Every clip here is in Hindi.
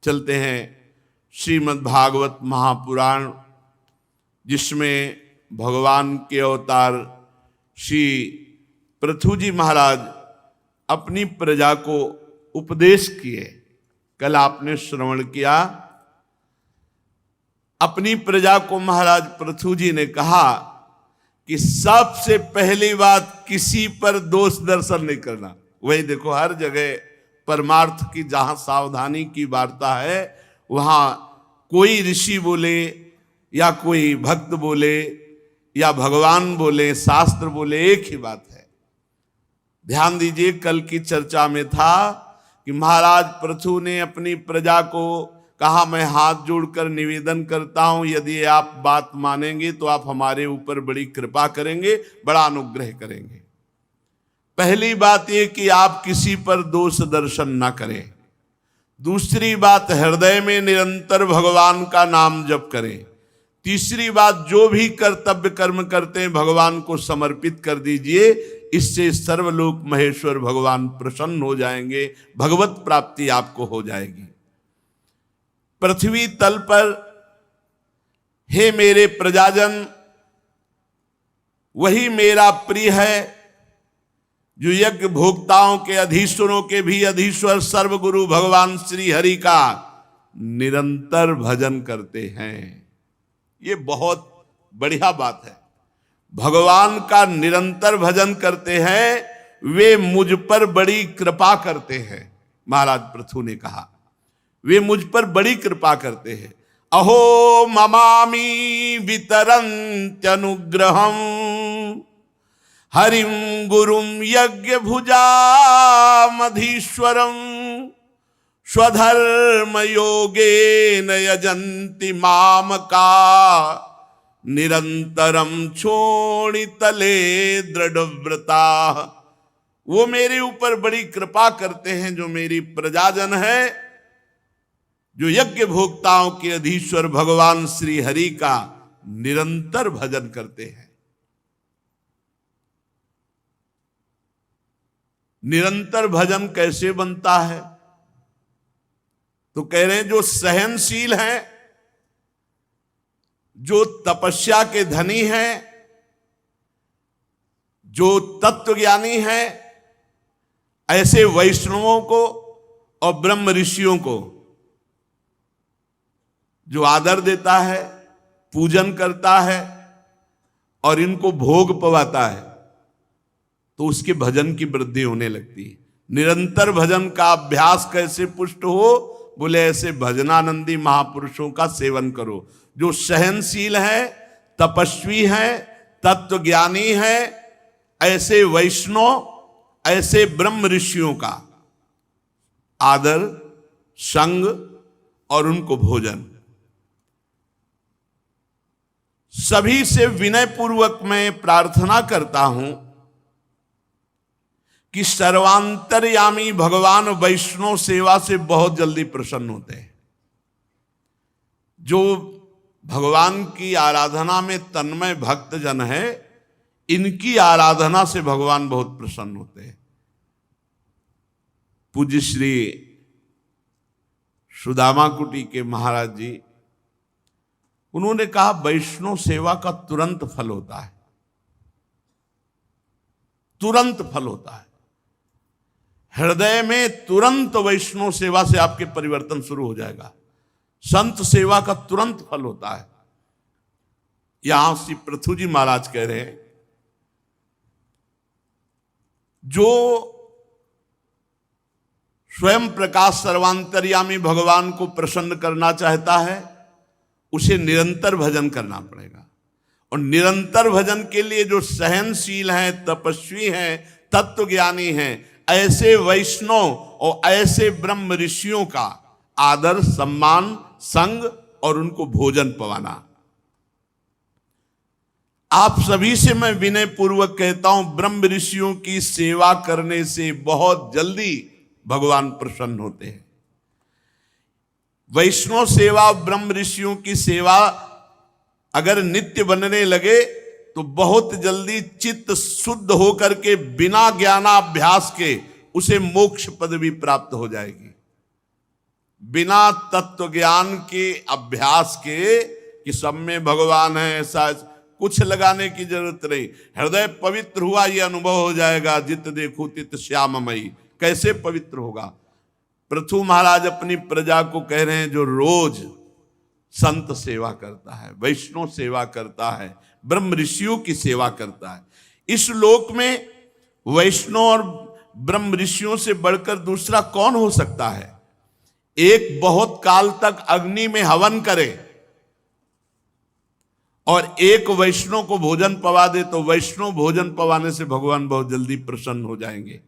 चलते हैं श्रीमद् भागवत महापुराण, जिसमें भगवान के अवतार श्री पृथु जी महाराज अपनी प्रजा को उपदेश किए। कल आपने श्रवण किया, अपनी प्रजा को महाराज पृथु जी ने कहा कि सबसे पहली बात किसी पर दोष दर्शन नहीं करना। वही देखो, हर जगह परमार्थ की जहां सावधानी की वार्ता है, वहां कोई ऋषि बोले या कोई भक्त बोले या भगवान बोले, शास्त्र बोले, एक ही बात है। ध्यान दीजिए, कल की चर्चा में था कि महाराज पृथु ने अपनी प्रजा को कहा, मैं हाथ जोड़कर निवेदन करता हूं, यदि आप बात मानेंगे तो आप हमारे ऊपर बड़ी कृपा करेंगे, बड़ा अनुग्रह करेंगे। पहली बात ये कि आप किसी पर दोष दर्शन ना करें। दूसरी बात, हृदय में निरंतर भगवान का नाम जप करें। तीसरी बात, जो भी कर्तव्य कर्म करते हैं भगवान को समर्पित कर दीजिए, इससे सर्वलोक महेश्वर भगवान प्रसन्न हो जाएंगे, भगवत प्राप्ति आपको हो जाएगी। पृथ्वी तल पर हे मेरे प्रजाजन, वही मेरा प्रिय है जो यज्ञ भोक्ताओं के, अधीश्वरों के भी अधीश्वर सर्वगुरु भगवान श्री हरि का निरंतर भजन करते हैं। ये बहुत बढ़िया बात है। भगवान का निरंतर भजन करते हैं, वे मुझ पर बड़ी कृपा करते हैं। महाराज पृथु ने कहा, वे मुझ पर बड़ी कृपा करते हैं। अहो ममामि वितरन्त्यनुग्रहम् हरिम गुरुम यज्ञ भुजामधीश्वरम स्वधर्म योगेन यजन्ति मामका निरंतरम क्षोणितले दृढ़व्रता। वो मेरे ऊपर बड़ी कृपा करते हैं, जो मेरी प्रजाजन है, जो यज्ञ भोक्ताओं के अधीश्वर भगवान श्री हरि का निरंतर भजन करते हैं। निरंतर भजन कैसे बनता है? तो कह रहे हैं जो सहनशील हैं, जो तपस्या के धनी हैं, जो तत्वज्ञानी हैं, ऐसे वैष्णवों को और ब्रह्म ऋषियों को जो आदर देता है, पूजन करता है और इनको भोग पवाता है, तो उसके भजन की वृद्धि होने लगती है। निरंतर भजन का अभ्यास कैसे पुष्ट हो? बोले ऐसे भजनानंदी महापुरुषों का सेवन करो, जो सहनशील है, तपस्वी है, तत्वज्ञानी है, ऐसे वैष्णव, ऐसे ब्रह्म ऋषियों का आदर, संग और उनको भोजन। सभी से विनय पूर्वक मैं प्रार्थना करता हूं कि सर्वांतर्यामी भगवान वैष्णव सेवा से बहुत जल्दी प्रसन्न होते हैं। जो भगवान की आराधना में तन्मय भक्त जन है, इनकी आराधना से भगवान बहुत प्रसन्न होते हैं। पूज्य श्री सुदामा कुटी के महाराज जी, उन्होंने कहा वैष्णव सेवा का तुरंत फल होता है, तुरंत फल होता है। हृदय में तुरंत वैष्णव सेवा से आपके परिवर्तन शुरू हो जाएगा। संत सेवा का तुरंत फल होता है। यहां श्री पृथु जी महाराज कह रहे हैं, जो स्वयं प्रकाश सर्वांतर्यामी भगवान को प्रसन्न करना चाहता है, उसे निरंतर भजन करना पड़ेगा। और निरंतर भजन के लिए जो सहनशील हैं, तपस्वी हैं, तत्वज्ञानी हैं, ऐसे वैष्णव और ऐसे ब्रह्म ऋषियों का आदर, सम्मान, संग और उनको भोजन पवाना। आप सभी से मैं विनय पूर्वक कहता हूं, ब्रह्म ऋषियों की सेवा करने से बहुत जल्दी भगवान प्रसन्न होते हैं। वैष्णव सेवा, ब्रह्म ऋषियों की सेवा अगर नित्य बनने लगे तो बहुत जल्दी चित्त शुद्ध होकर के बिना ज्ञानाभ्यास के उसे मोक्ष पदवी प्राप्त हो जाएगी। बिना तत्व ज्ञान के, अभ्यास के, कि सब में भगवान है, ऐसा कुछ लगाने की जरूरत नहीं। हृदय पवित्र हुआ ये अनुभव हो जाएगा, जित देखो तित श्याममयी। कैसे पवित्र होगा? पृथु महाराज अपनी प्रजा को कह रहे हैं, जो रोज संत सेवा करता है, वैष्णव सेवा करता है, ब्रह्म ऋषियों की सेवा करता है, इस लोक में वैष्णव और ब्रह्म ऋषियों से बढ़कर दूसरा कौन हो सकता है? एक बहुत काल तक अग्नि में हवन करे और एक वैष्णव को भोजन पवा दे, तो वैष्णव भोजन पवाने से भगवान बहुत जल्दी प्रसन्न हो जाएंगे।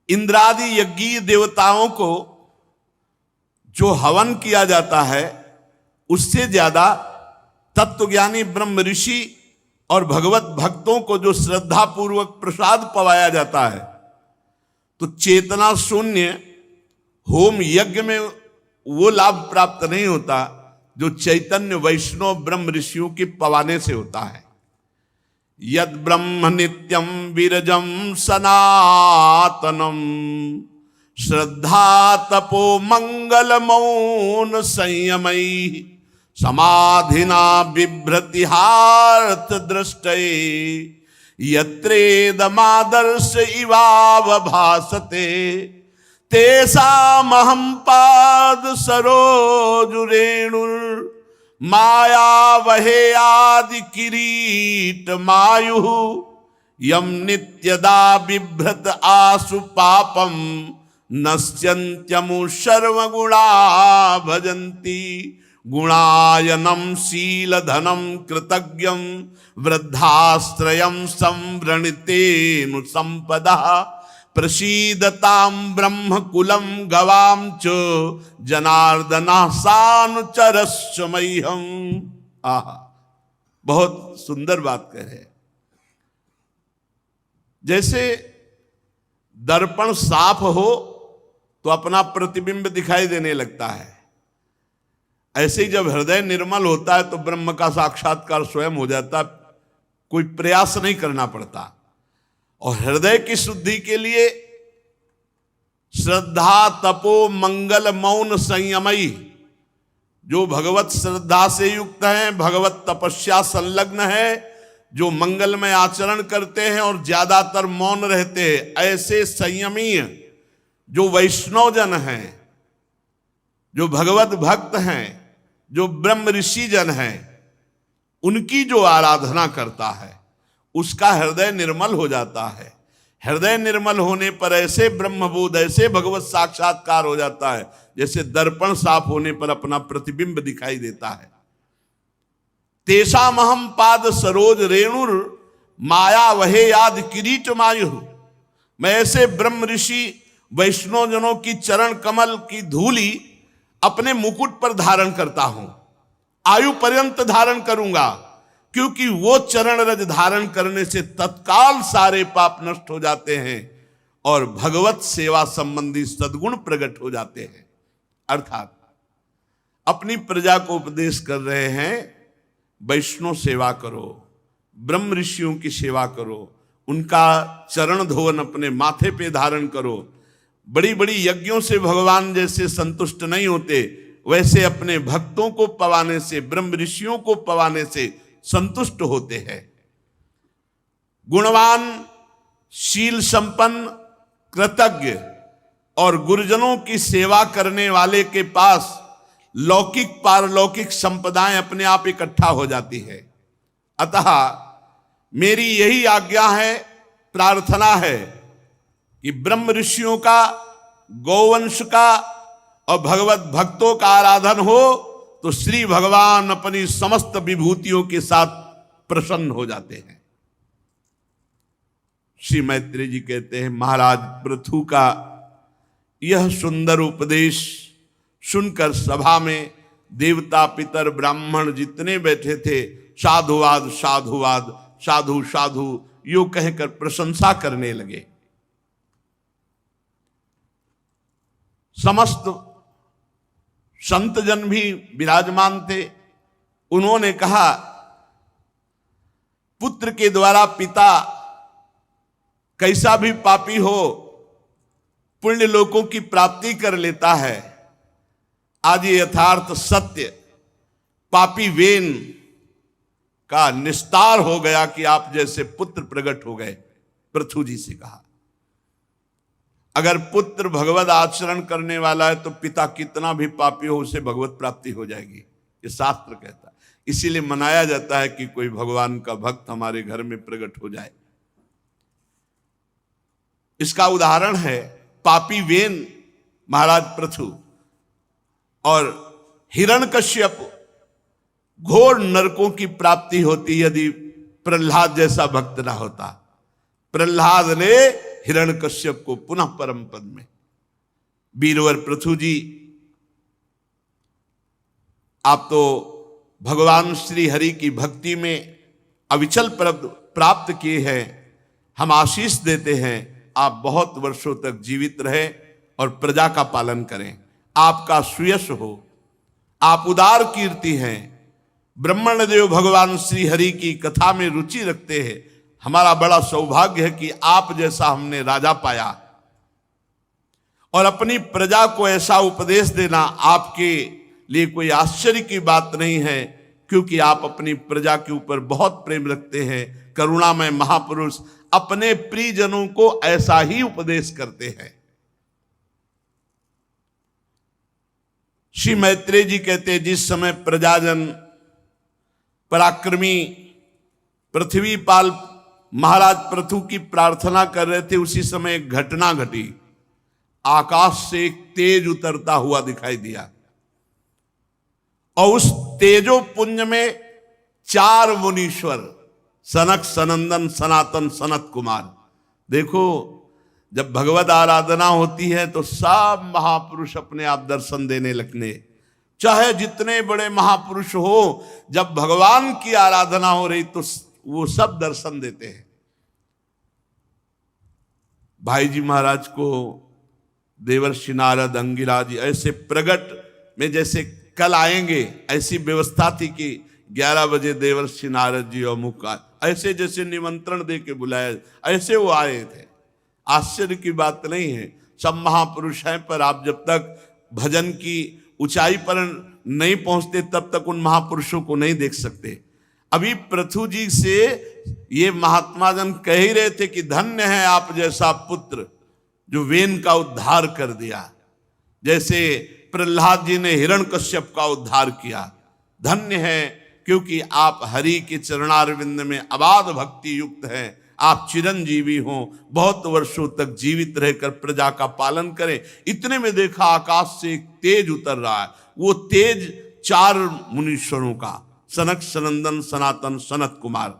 इंद्रादि यज्ञीय देवताओं को जो हवन किया जाता है, उससे ज्यादा तत्वज्ञानी ब्रह्म ऋषि और भगवत भक्तों को जो श्रद्धा पूर्वक प्रसाद पवाया जाता है, तो चेतना शून्य होम यज्ञ में वो लाभ प्राप्त नहीं होता जो चैतन्य वैष्णव ब्रह्म ऋषियों के पवाने से होता है। यद ब्रह्म नित्यम विरजम सनातनम श्रद्धा तपो मंगल मौन संयमई समाधिना बिभ्रतिहार्थ दृष्टये यत्रेदमादर्श इवाव भासते तेषामहं पाद सरोजुरेणुर माया वहे आदि किरीट मायु यम नित्यदा बिभ्रत आसु पापम नश्यन्त्यमु सर्वगुणा भजन्ति गुणायनम शील धनम कृतज्ञम वृद्धाश्रयम संवृणितेनु संपदा प्रसीदताम ब्रह्म कुलम गवाम च जनार्दना सानुचरस्मह्यम। आहा, बहुत सुंदर बात कह रहे। जैसे दर्पण साफ हो तो अपना प्रतिबिंब दिखाई देने लगता है, ऐसे ही जब हृदय निर्मल होता है तो ब्रह्म का साक्षात्कार स्वयं हो जाता, कोई प्रयास नहीं करना पड़ता। और हृदय की शुद्धि के लिए श्रद्धा तपो मंगल मौन संयमई, जो भगवत श्रद्धा से युक्त हैं, भगवत तपस्या संलग्न है, जो मंगलमय आचरण करते हैं और ज्यादातर मौन रहते हैं, ऐसे संयमी जो वैष्णव जन हैं, जो भगवत भक्त हैं, जो ब्रह्म ऋषि जन हैं, उनकी जो आराधना करता है उसका हृदय निर्मल हो जाता है। हृदय निर्मल होने पर ऐसे ब्रह्मबोध, ऐसे भगवत साक्षात्कार हो जाता है जैसे दर्पण साफ होने पर अपना प्रतिबिंब दिखाई देता है। तेषामहं पाद सरोज रेणुर माया वहे याद किरीट मायु, मैं ऐसे ब्रह्म ऋषि वैष्णव जनों की चरण कमल की धूली अपने मुकुट पर धारण करता हूं, आयु पर्यंत धारण करूंगा, क्योंकि वो चरण रज धारण करने से तत्काल सारे पाप नष्ट हो जाते हैं और भगवत सेवा संबंधी सद्गुण प्रकट हो जाते हैं। अर्थात अपनी प्रजा को उपदेश कर रहे हैं, वैष्णव सेवा करो, ब्रह्म ऋषियों की सेवा करो, उनका चरण धोवन अपने माथे पे धारण करो। बड़ी बड़ी यज्ञों से भगवान जैसे संतुष्ट नहीं होते, वैसे अपने भक्तों को पवाने से, ब्रह्म ऋषियों को पवाने से संतुष्ट होते हैं। गुणवान, शील संपन्न, कृतज्ञ और गुरुजनों की सेवा करने वाले के पास लौकिक पारलौकिक संपदाएं अपने आप इकट्ठा हो जाती है। अतः मेरी यही आज्ञा है, प्रार्थना है कि ब्रह्म ऋषियों का, गौवंश का और भगवत भक्तों का आराधन हो तो श्री भगवान अपनी समस्त विभूतियों के साथ प्रसन्न हो जाते हैं। श्री मैत्रेय जी कहते हैं, महाराज पृथु का यह सुंदर उपदेश सुनकर सभा में देवता, पितर, ब्राह्मण जितने बैठे थे, साधुवाद साधुवाद, साधु साधु यो कहकर प्रशंसा करने लगे। समस्त संत जन भी विराजमान थे। उन्होंने कहा, पुत्र के द्वारा पिता कैसा भी पापी हो पुण्य लोकों की प्राप्ति कर लेता है। आज ये यथार्थ सत्य पापी वेन का निस्तार हो गया कि आप जैसे पुत्र प्रकट हो गए। पृथु जी से कहा, अगर पुत्र भगवत आचरण करने वाला है तो पिता कितना भी पापी हो उसे भगवत प्राप्ति हो जाएगी, ये शास्त्र कहता है। इसीलिए मनाया जाता है कि कोई भगवान का भक्त हमारे घर में प्रकट हो जाए। इसका उदाहरण है पापी वेन महाराज पृथु और हिरण्यकश्यप। घोर नरकों की प्राप्ति होती यदि प्रहलाद जैसा भक्त ना होता। प्रहलाद ने हिरण्यकश्यप को पुनः परम पद में। वीरवर पृथु जी, आप तो भगवान श्री हरि की भक्ति में अविचल प्राप्त किए हैं। हम आशीष देते हैं आप बहुत वर्षों तक जीवित रहे और प्रजा का पालन करें, आपका सुयश हो, आप उदार कीर्ति हैं। ब्रह्मण देव भगवान श्री हरि की कथा में रुचि रखते हैं। हमारा बड़ा सौभाग्य है कि आप जैसा हमने राजा पाया और अपनी प्रजा को ऐसा उपदेश देना आपके लिए कोई आश्चर्य की बात नहीं है, क्योंकि आप अपनी प्रजा के ऊपर बहुत प्रेम रखते हैं। करुणामय महापुरुष अपने प्रियजनों को ऐसा ही उपदेश करते हैं। श्री मैत्रेय जी कहते हैं, जिस समय प्रजाजन पराक्रमी पृथ्वीपाल महाराज पृथु की प्रार्थना कर रहे थे, उसी समय एक घटना घटी। आकाश से एक तेज उतरता हुआ दिखाई दिया और उस तेजो पुंज में 4 मुनीश्वर, सनक, सनंदन, सनातन, सनत कुमार। देखो, जब भगवत आराधना होती है तो सब महापुरुष अपने आप दर्शन देने लगने, चाहे जितने बड़े महापुरुष हो। जब भगवान की आराधना हो रही तो वो सब दर्शन देते हैं। भाई जी महाराज को देवर्षि नारद, अंगिराज ऐसे प्रगट में जैसे कल आएंगे, ऐसी व्यवस्था थी कि 11 बजे देवर्षि नारद जी और मुख ऐसे जैसे निमंत्रण दे के बुलाया, ऐसे वो आए थे। आश्चर्य की बात नहीं है, सब महापुरुष हैं, पर आप जब तक भजन की ऊंचाई पर नहीं पहुंचते तब तक उन महापुरुषों को नहीं देख सकते। अभी पृथु जी से ये महात्मा जन कह ही रहे थे कि धन्य है आप जैसा पुत्र जो वेन का उद्धार कर दिया, जैसे प्रहलाद जी ने हिरण्यकश्यप का उद्धार किया। धन्य है क्योंकि आप हरि के चरणारविंद में अबाध भक्ति युक्त हैं। आप चिरंजीवी हों, बहुत वर्षों तक जीवित रहकर प्रजा का पालन करें। इतने में देखा आकाश से एक तेज उतर रहा है। वो तेज 4 मुनीश्वरों का, सनक, सनंदन, सनातन, सनत कुमार।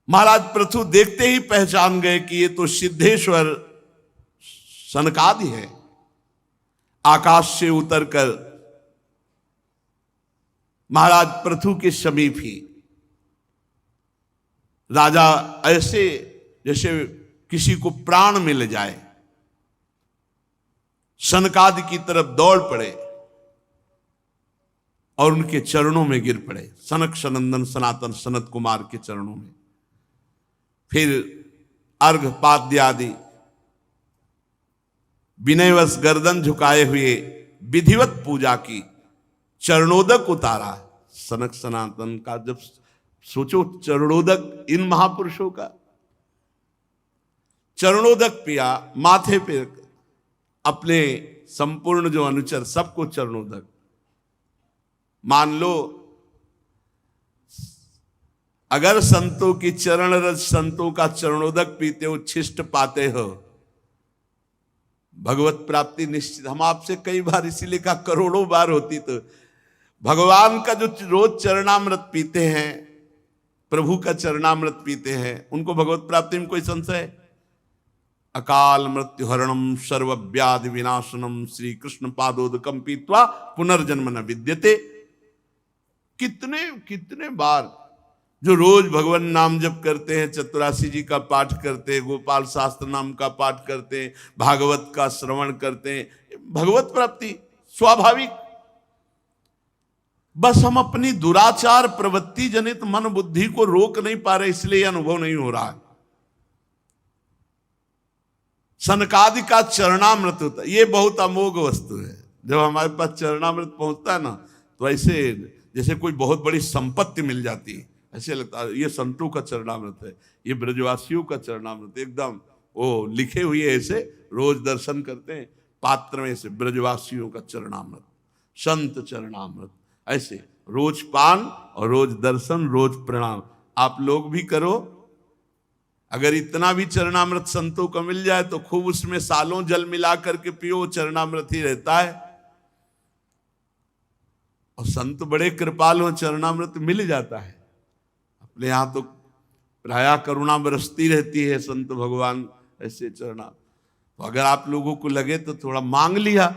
महाराज पृथु देखते ही पहचान गए कि ये तो सिद्धेश्वर सनकादि है। आकाश से उतरकर महाराज पृथु के समीप ही राजा ऐसे जैसे किसी को प्राण मिल जाए, सनकादि की तरफ दौड़ पड़े और उनके चरणों में गिर पड़े, सनक, सनंदन, सनातन, सनत कुमार के चरणों में। फिर अर्घ पाद्य आदि विनयवश गर्दन झुकाए हुए विधिवत पूजा की, चरणोदक उतारा। सनक सनातन का जब सोचो, चरणोदक इन महापुरुषों का चरणोदक पिया, माथे पे अपने संपूर्ण जो अनुचर सबको चरणोदक। मान लो अगर संतों की चरण रज, संतों का चरणोदक पीते हो, छिष्ट पाते हो, भगवत प्राप्ति निश्चित। हम आपसे कई बार इसीलिए कहा, करोड़ों बार होती तो भगवान का जो रोज चरणामृत पीते हैं, प्रभु का चरणामृत पीते हैं, उनको भगवत प्राप्ति में कोई संशय है? अकाल मृत्यु हरणम सर्व व्याधि विनाशनम श्री कृष्ण पादोदकम पीत्वा पुनर्जन्म न विद्यते। कितने कितने बार जो रोज भगवान नाम जप करते हैं, चतुरासी जी का पाठ करते हैं, गोपाल शास्त्र नाम का पाठ करते हैं, भागवत का श्रवण करते हैं, भगवत प्राप्ति स्वाभाविक। बस हम अपनी दुराचार प्रवृत्ति जनित मन बुद्धि को रोक नहीं पा रहे, इसलिए अनुभव नहीं हो रहा है। सनकादि का चरणामृत होता है, ये बहुत अमोघ वस्तु है। जब हमारे पास चरणामृत पहुंचता है ना, तो ऐसे जैसे कोई बहुत बड़ी संपत्ति मिल जाती है, ऐसे लगता है ये संतों का चरणामृत है, ये ब्रजवासियों का चरणामृत, एकदम वो लिखे हुए ऐसे रोज दर्शन करते हैं पात्र में से, ब्रजवासियों का चरणामृत, संत चरणामृत, ऐसे रोज पान और रोज दर्शन, रोज प्रणाम। आप लोग भी करो। अगर इतना भी चरणामृत संतों को मिल जाए तो खूब उसमें सालों जल मिला करके पियो, चरणामृत ही रहता है। और संत बड़े कृपाल हो, चरणामृत मिल जाता है। अपने यहां तो प्रायः करुणा बरसती रहती है, संत भगवान ऐसे चरणा। तो अगर आप लोगों को लगे तो थोड़ा मांग लिया,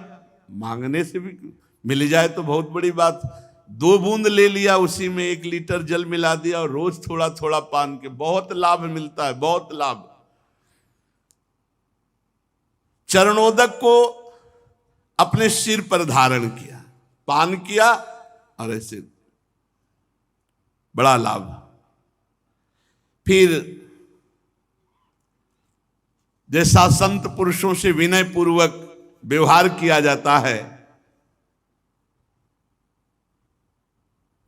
मांगने से भी मिल जाए तो बहुत बड़ी बात। 2 बूंद ले लिया, उसी में 1 लीटर जल मिला दिया और रोज थोड़ा थोड़ा पान के, बहुत लाभ मिलता है, बहुत लाभ। चरणोदक को अपने सिर पर धारण किया, पान किया और ऐसे बड़ा लाभ। फिर जैसा संत पुरुषों से विनय पूर्वक व्यवहार किया जाता है,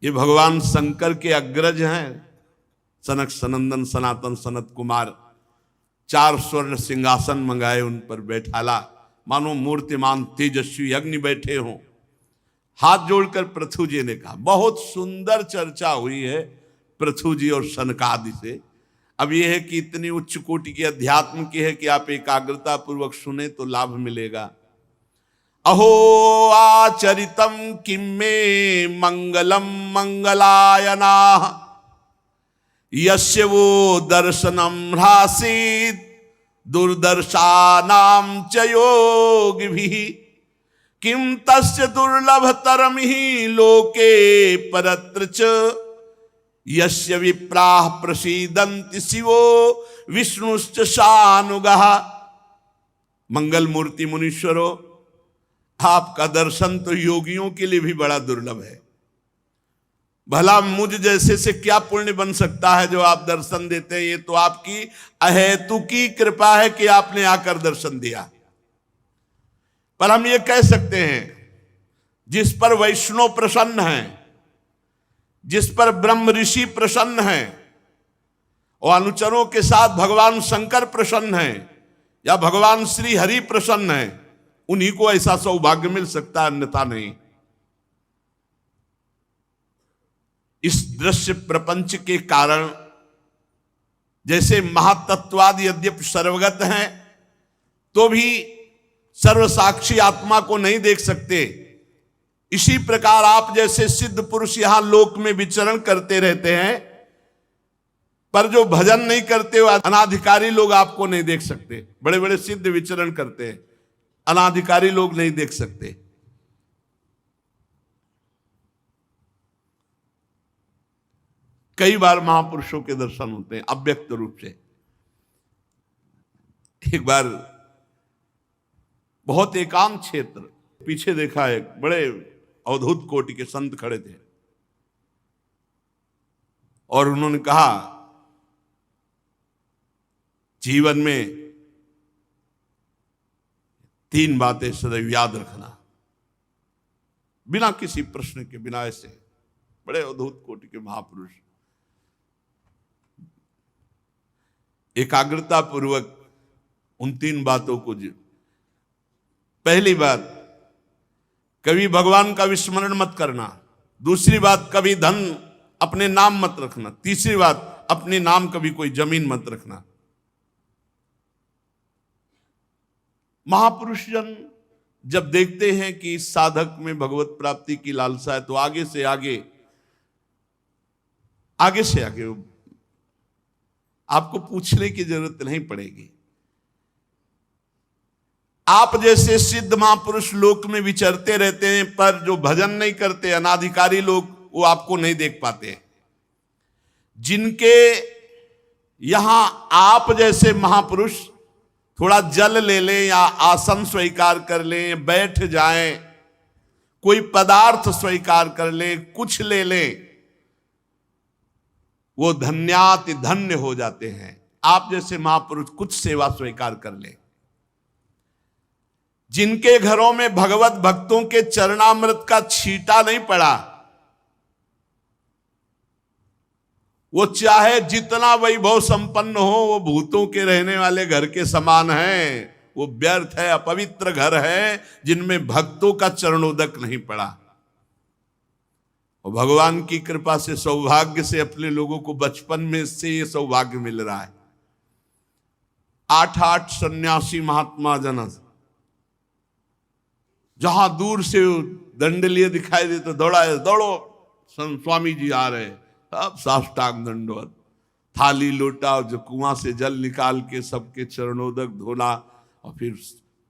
ये भगवान शंकर के अग्रज हैं, सनक सनंदन सनातन सनत कुमार। 4 स्वर्ण सिंहासन मंगाए, उन पर बैठाला, मानो मूर्तिमान तेजस्वी अग्नि बैठे हों। हाथ जोड़कर पृथु जी ने कहा, बहुत सुंदर चर्चा हुई है पृथु जी और सनकादि से। अब यह है कि इतनी उच्च कोटि की अध्यात्म की है कि आप एकाग्रता पूर्वक सुने तो लाभ मिलेगा। अहो आचरितम किम में मंगलम मंगलायना, यस्य वो दर्शनम ह्रासीत दुर्दर्शानाम च योगिभिः, किम तस्य दुर्लभतरम ही लोके परत्र च, यस्य विप्राः प्रसीदन्ति शिवो विष्णुश्च शानुगः। मंगल मूर्ति मुनीश्वरो, आपका दर्शन तो योगियों के लिए भी बड़ा दुर्लभ है। भला मुझ जैसे से क्या पुण्य बन सकता है जो आप दर्शन देते हैं? ये तो आपकी अहेतुकी कृपा है कि आपने आकर दर्शन दिया। पर हम ये कह सकते हैं, जिस पर वैष्णव प्रसन्न हैं, जिस पर ब्रह्म ऋषि प्रसन्न हैं और अनुचरों के साथ भगवान शंकर प्रसन्न हैं या भगवान श्री हरि प्रसन्न हैं, उन्हीं को ऐसा सौभाग्य मिल सकता है, अन्यथा नहीं। इस दृश्य प्रपंच के कारण जैसे महातत्वाद यद्यपि सर्वगत हैं, तो भी सर्वसाक्षी आत्मा को नहीं देख सकते। इसी प्रकार आप जैसे सिद्ध पुरुष यहां लोक में विचरण करते रहते हैं, पर जो भजन नहीं करते वो अनाधिकारी लोग आपको नहीं देख सकते। बड़े बड़े सिद्ध विचरण करते हैं, अनाधिकारी लोग नहीं देख सकते। कई बार महापुरुषों के दर्शन होते हैं अव्यक्त रूप से। एक बार बहुत एकांत क्षेत्र, पीछे देखा, एक बड़े अवधूत कोटि के संत खड़े थे और उन्होंने कहा, जीवन में 3 बातें सदैव याद रखना, बिना किसी प्रश्न के, बिना ऐसे। बड़े अवधूत कोटि के महापुरुष एकाग्रता पूर्वक उन 3 बातों को पहली बात, कभी भगवान का विस्मरण मत करना। दूसरी बात, कभी धन अपने नाम मत रखना। तीसरी बात, अपने नाम कभी कोई जमीन मत रखना। महापुरुष जन जब देखते हैं कि इस साधक में भगवत प्राप्ति की लालसा है, तो आगे से आगे आपको पूछने की जरूरत नहीं पड़ेगी। आप जैसे सिद्ध महापुरुष लोक में विचरते रहते हैं, पर जो भजन नहीं करते, अनाधिकारी लोग, वो आपको नहीं देख पाते। जिनके यहां आप जैसे महापुरुष थोड़ा जल ले लें या आसन स्वीकार कर लें, बैठ जाएं, कोई पदार्थ स्वीकार कर लें, कुछ ले लें, वो धन्याति धन्य हो जाते हैं। आप जैसे महापुरुष कुछ सेवा स्वीकार कर लें, जिनके घरों में भगवत भक्तों के चरणामृत का छींटा नहीं पड़ा, वो चाहे जितना वैभव संपन्न हो, वो भूतों के रहने वाले घर के समान है। वो व्यर्थ है, अपवित्र घर है जिनमें भक्तों का चरणोदक नहीं पड़ा। और भगवान की कृपा से सौभाग्य से अपने लोगों को बचपन में से ये सौभाग्य मिल रहा है। 8 सन्यासी महात्मा जन जहां दूर से दंड लिए दिखाई दे तो दौड़ो स्वामी जी आ रहे, अब साष्टांग दंडवत, थाली लोटा जो कुआं से जल निकाल के सबके चरणोदक धोना, और फिर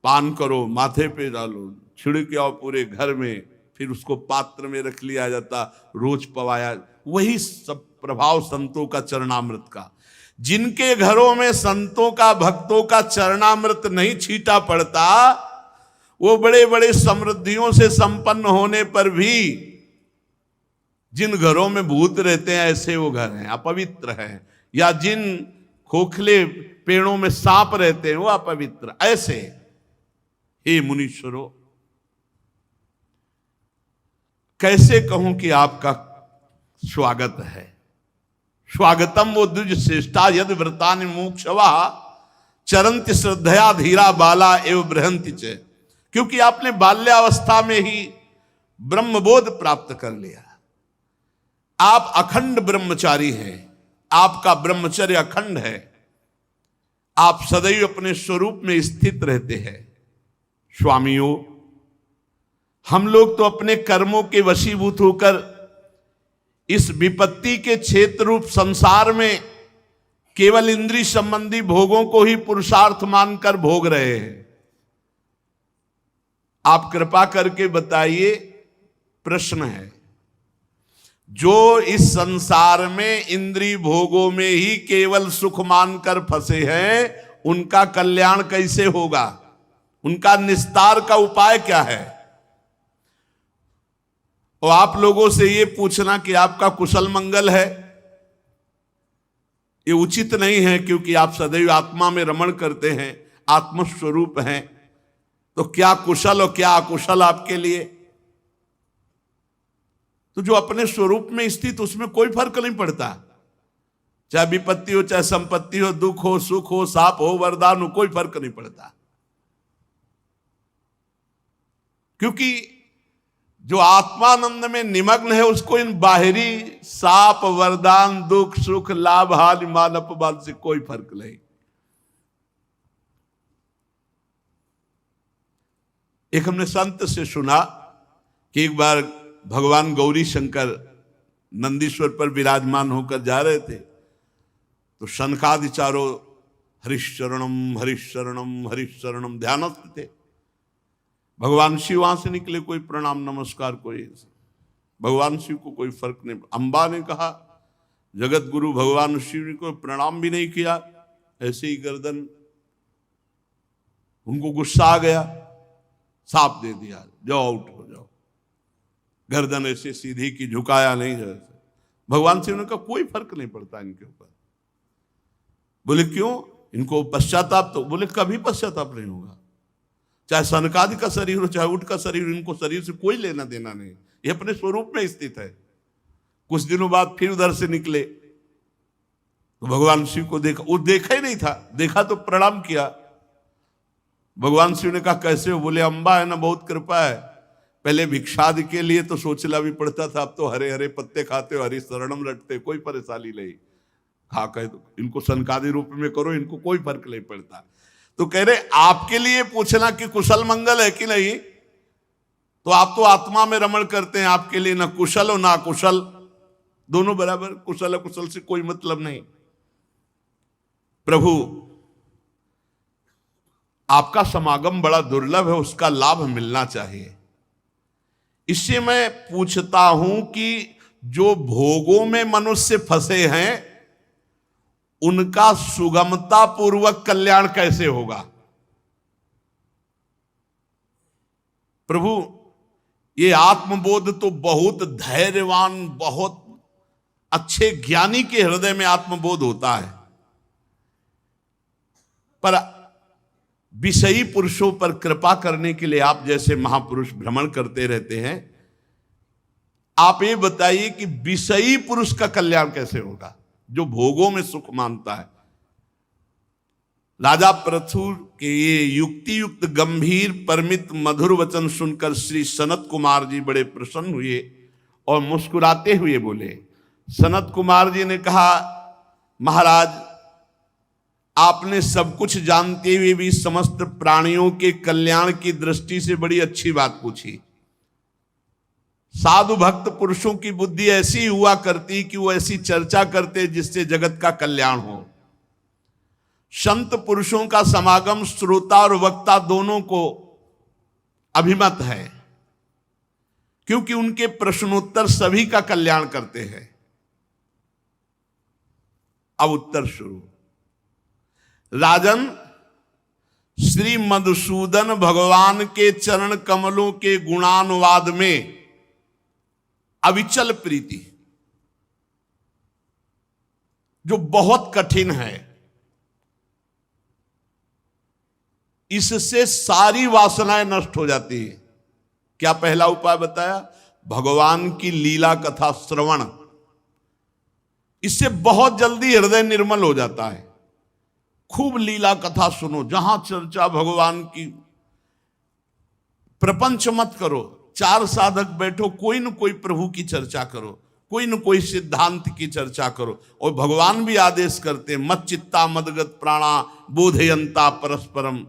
पान करो, माथे पे डालो, छिड़के आओ पूरे घर में, फिर उसको पात्र में रख लिया जाता, रोज पवाया। वही सब प्रभाव संतों का चरणामृत का। जिनके घरों में संतों का भक्तों का चरणामृत नहीं छीटा पड़ता, वो बड़े बड़े समृद्धियों से संपन्न होने पर भी जिन घरों में भूत रहते हैं ऐसे वो घर हैं, अपवित्र हैं। या जिन खोखले पेड़ों में सांप रहते हैं वो अपवित्र। ऐसे हे मुनीश्वरों, कैसे कहूं कि आपका स्वागत है। स्वागतम वो द्विज श्रेष्ठा यद व्रतानि मोक्षवा चरंति श्रद्धया धीरा बाला एवं बृहंति च। क्योंकि आपने बाल्यावस्था में ही ब्रह्मबोध प्राप्त कर लिया। आप अखंड ब्रह्मचारी हैं, आपका ब्रह्मचर्य अखंड है। आप सदैव अपने स्वरूप में स्थित रहते हैं। स्वामियों, हम लोग तो अपने कर्मों के वशीभूत होकर इस विपत्ति के क्षेत्र रूप संसार में केवल इंद्रिय संबंधी भोगों को ही पुरुषार्थ मानकर भोग रहे हैं। आप कृपा करके बताइए, प्रश्न है, जो इस संसार में इंद्रिय भोगों में ही केवल सुख मानकर फंसे हैं, उनका कल्याण कैसे होगा? उनका निस्तार का उपाय क्या है? और आप लोगों से ये पूछना कि आपका कुशल मंगल है, ये उचित नहीं है, क्योंकि आप सदैव आत्मा में रमण करते हैं, आत्मस्वरूप हैं। तो क्या कुशल और क्या अकुशल आपके लिए? तो जो अपने स्वरूप में स्थित, उसमें कोई फर्क नहीं पड़ता। चाहे विपत्ति हो, चाहे संपत्ति हो, दुख हो, सुख हो, साप हो, वरदान हो, कोई फर्क नहीं पड़ता। क्योंकि जो आत्मानंद में निमग्न है, उसको इन बाहरी साप, वरदान, दुख, सुख, लाभ, हानि, मान, अपमान से कोई फर्क नहीं। एक हमने संत से सुना कि एक बार भगवान गौरी शंकर नंदीश्वर पर विराजमान होकर जा रहे थे, तो शनकादि चारों हरिशरणम हरिशरणम हरिशरणम ध्यानस्थ थे। भगवान शिव वहां से निकले, कोई प्रणाम नमस्कार, कोई भगवान शिव को कोई फर्क नहीं। अंबा ने कहा, जगत गुरु भगवान शिव को प्रणाम भी नहीं किया, ऐसे ही गर्दन, उनको गुस्सा आ गया, साप दे दिया, जाओ आउट हो जाओ। गर्दन ऐसे सीधी की, झुकाया नहीं जैसे। भगवान शिव ने कहा कोई फर्क नहीं पड़ता इनके ऊपर। बोले क्यों? इनको पश्चाताप, तो बोले कभी पश्चाताप नहीं होगा। चाहे सनकादि का शरीर हो, चाहे उठ का शरीर, इनको शरीर से कोई लेना देना नहीं, ये अपने स्वरूप में स्थित है। कुछ दिनों बाद फिर उधर से निकले, तो भगवान शिव को देखा, वो देखा ही नहीं था, देखा तो प्रणाम किया। भगवान शिव ने कहा कैसे हो? बोले अंबा है ना, बहुत कृपा है। पहले भिक्षादि के लिए तो सोचना भी पड़ता था, अब तो हरे हरे पत्ते खाते हो, हरी शरणम रटते, कोई परेशानी नहीं। खा कह दो, इनको सनकादि रूप में करो, इनको कोई फर्क नहीं पड़ता। तो कह रहे आपके लिए पूछना कि कुशल मंगल है कि नहीं, तो आप तो आत्मा में रमण करते हैं, आपके लिए ना कुशल हो ना कुशल, दोनों बराबर। कुशल अकुशल से कोई मतलब नहीं। प्रभु, आपका समागम बड़ा दुर्लभ है, उसका लाभ मिलना चाहिए। इससे मैं पूछता हूं कि जो भोगों में मनुष्य फंसे हैं, उनका सुगमता पूर्वक कल्याण कैसे होगा? प्रभु, ये आत्मबोध तो बहुत धैर्यवान, बहुत अच्छे ज्ञानी के हृदय में आत्मबोध होता है, पर विषयी पुरुषों पर कृपा करने के लिए आप जैसे महापुरुष भ्रमण करते रहते हैं, आप ये बताइए कि विषयी पुरुष का कल्याण कैसे होगा जो भोगों में सुख मानता है। राजा पृथु के ये युक्ति युक्त गंभीर परमित मधुर वचन सुनकर श्री सनत कुमार जी बड़े प्रसन्न हुए और मुस्कुराते हुए बोले। सनत कुमार जी ने कहा, महाराज, आपने सब कुछ जानते हुए भी समस्त प्राणियों के कल्याण की दृष्टि से बड़ी अच्छी बात पूछी। साधु भक्त पुरुषों की बुद्धि ऐसी हुआ करती कि वो ऐसी चर्चा करते जिससे जगत का कल्याण हो। संत पुरुषों का समागम श्रोता और वक्ता दोनों को अभिमत है, क्योंकि उनके प्रश्नोत्तर सभी का कल्याण करते हैं। अब उत्तर शुरू। राजन, श्री मधुसूदन भगवान के चरण कमलों के गुणानुवाद में अविचल प्रीति, जो बहुत कठिन है, इससे सारी वासनाएं नष्ट हो जाती है। क्या पहला उपाय बताया? भगवान की लीला कथा श्रवण। इससे बहुत जल्दी हृदय निर्मल हो जाता है। खूब लीला कथा सुनो, जहां चर्चा भगवान की। प्रपंच मत करो, 4 साधक बैठो, कोई न कोई प्रभु की चर्चा करो, कोई न कोई सिद्धांत की चर्चा करो। और भगवान भी आदेश करते, मत चित्ता मदगत प्राणा बोधयंता परस्परम।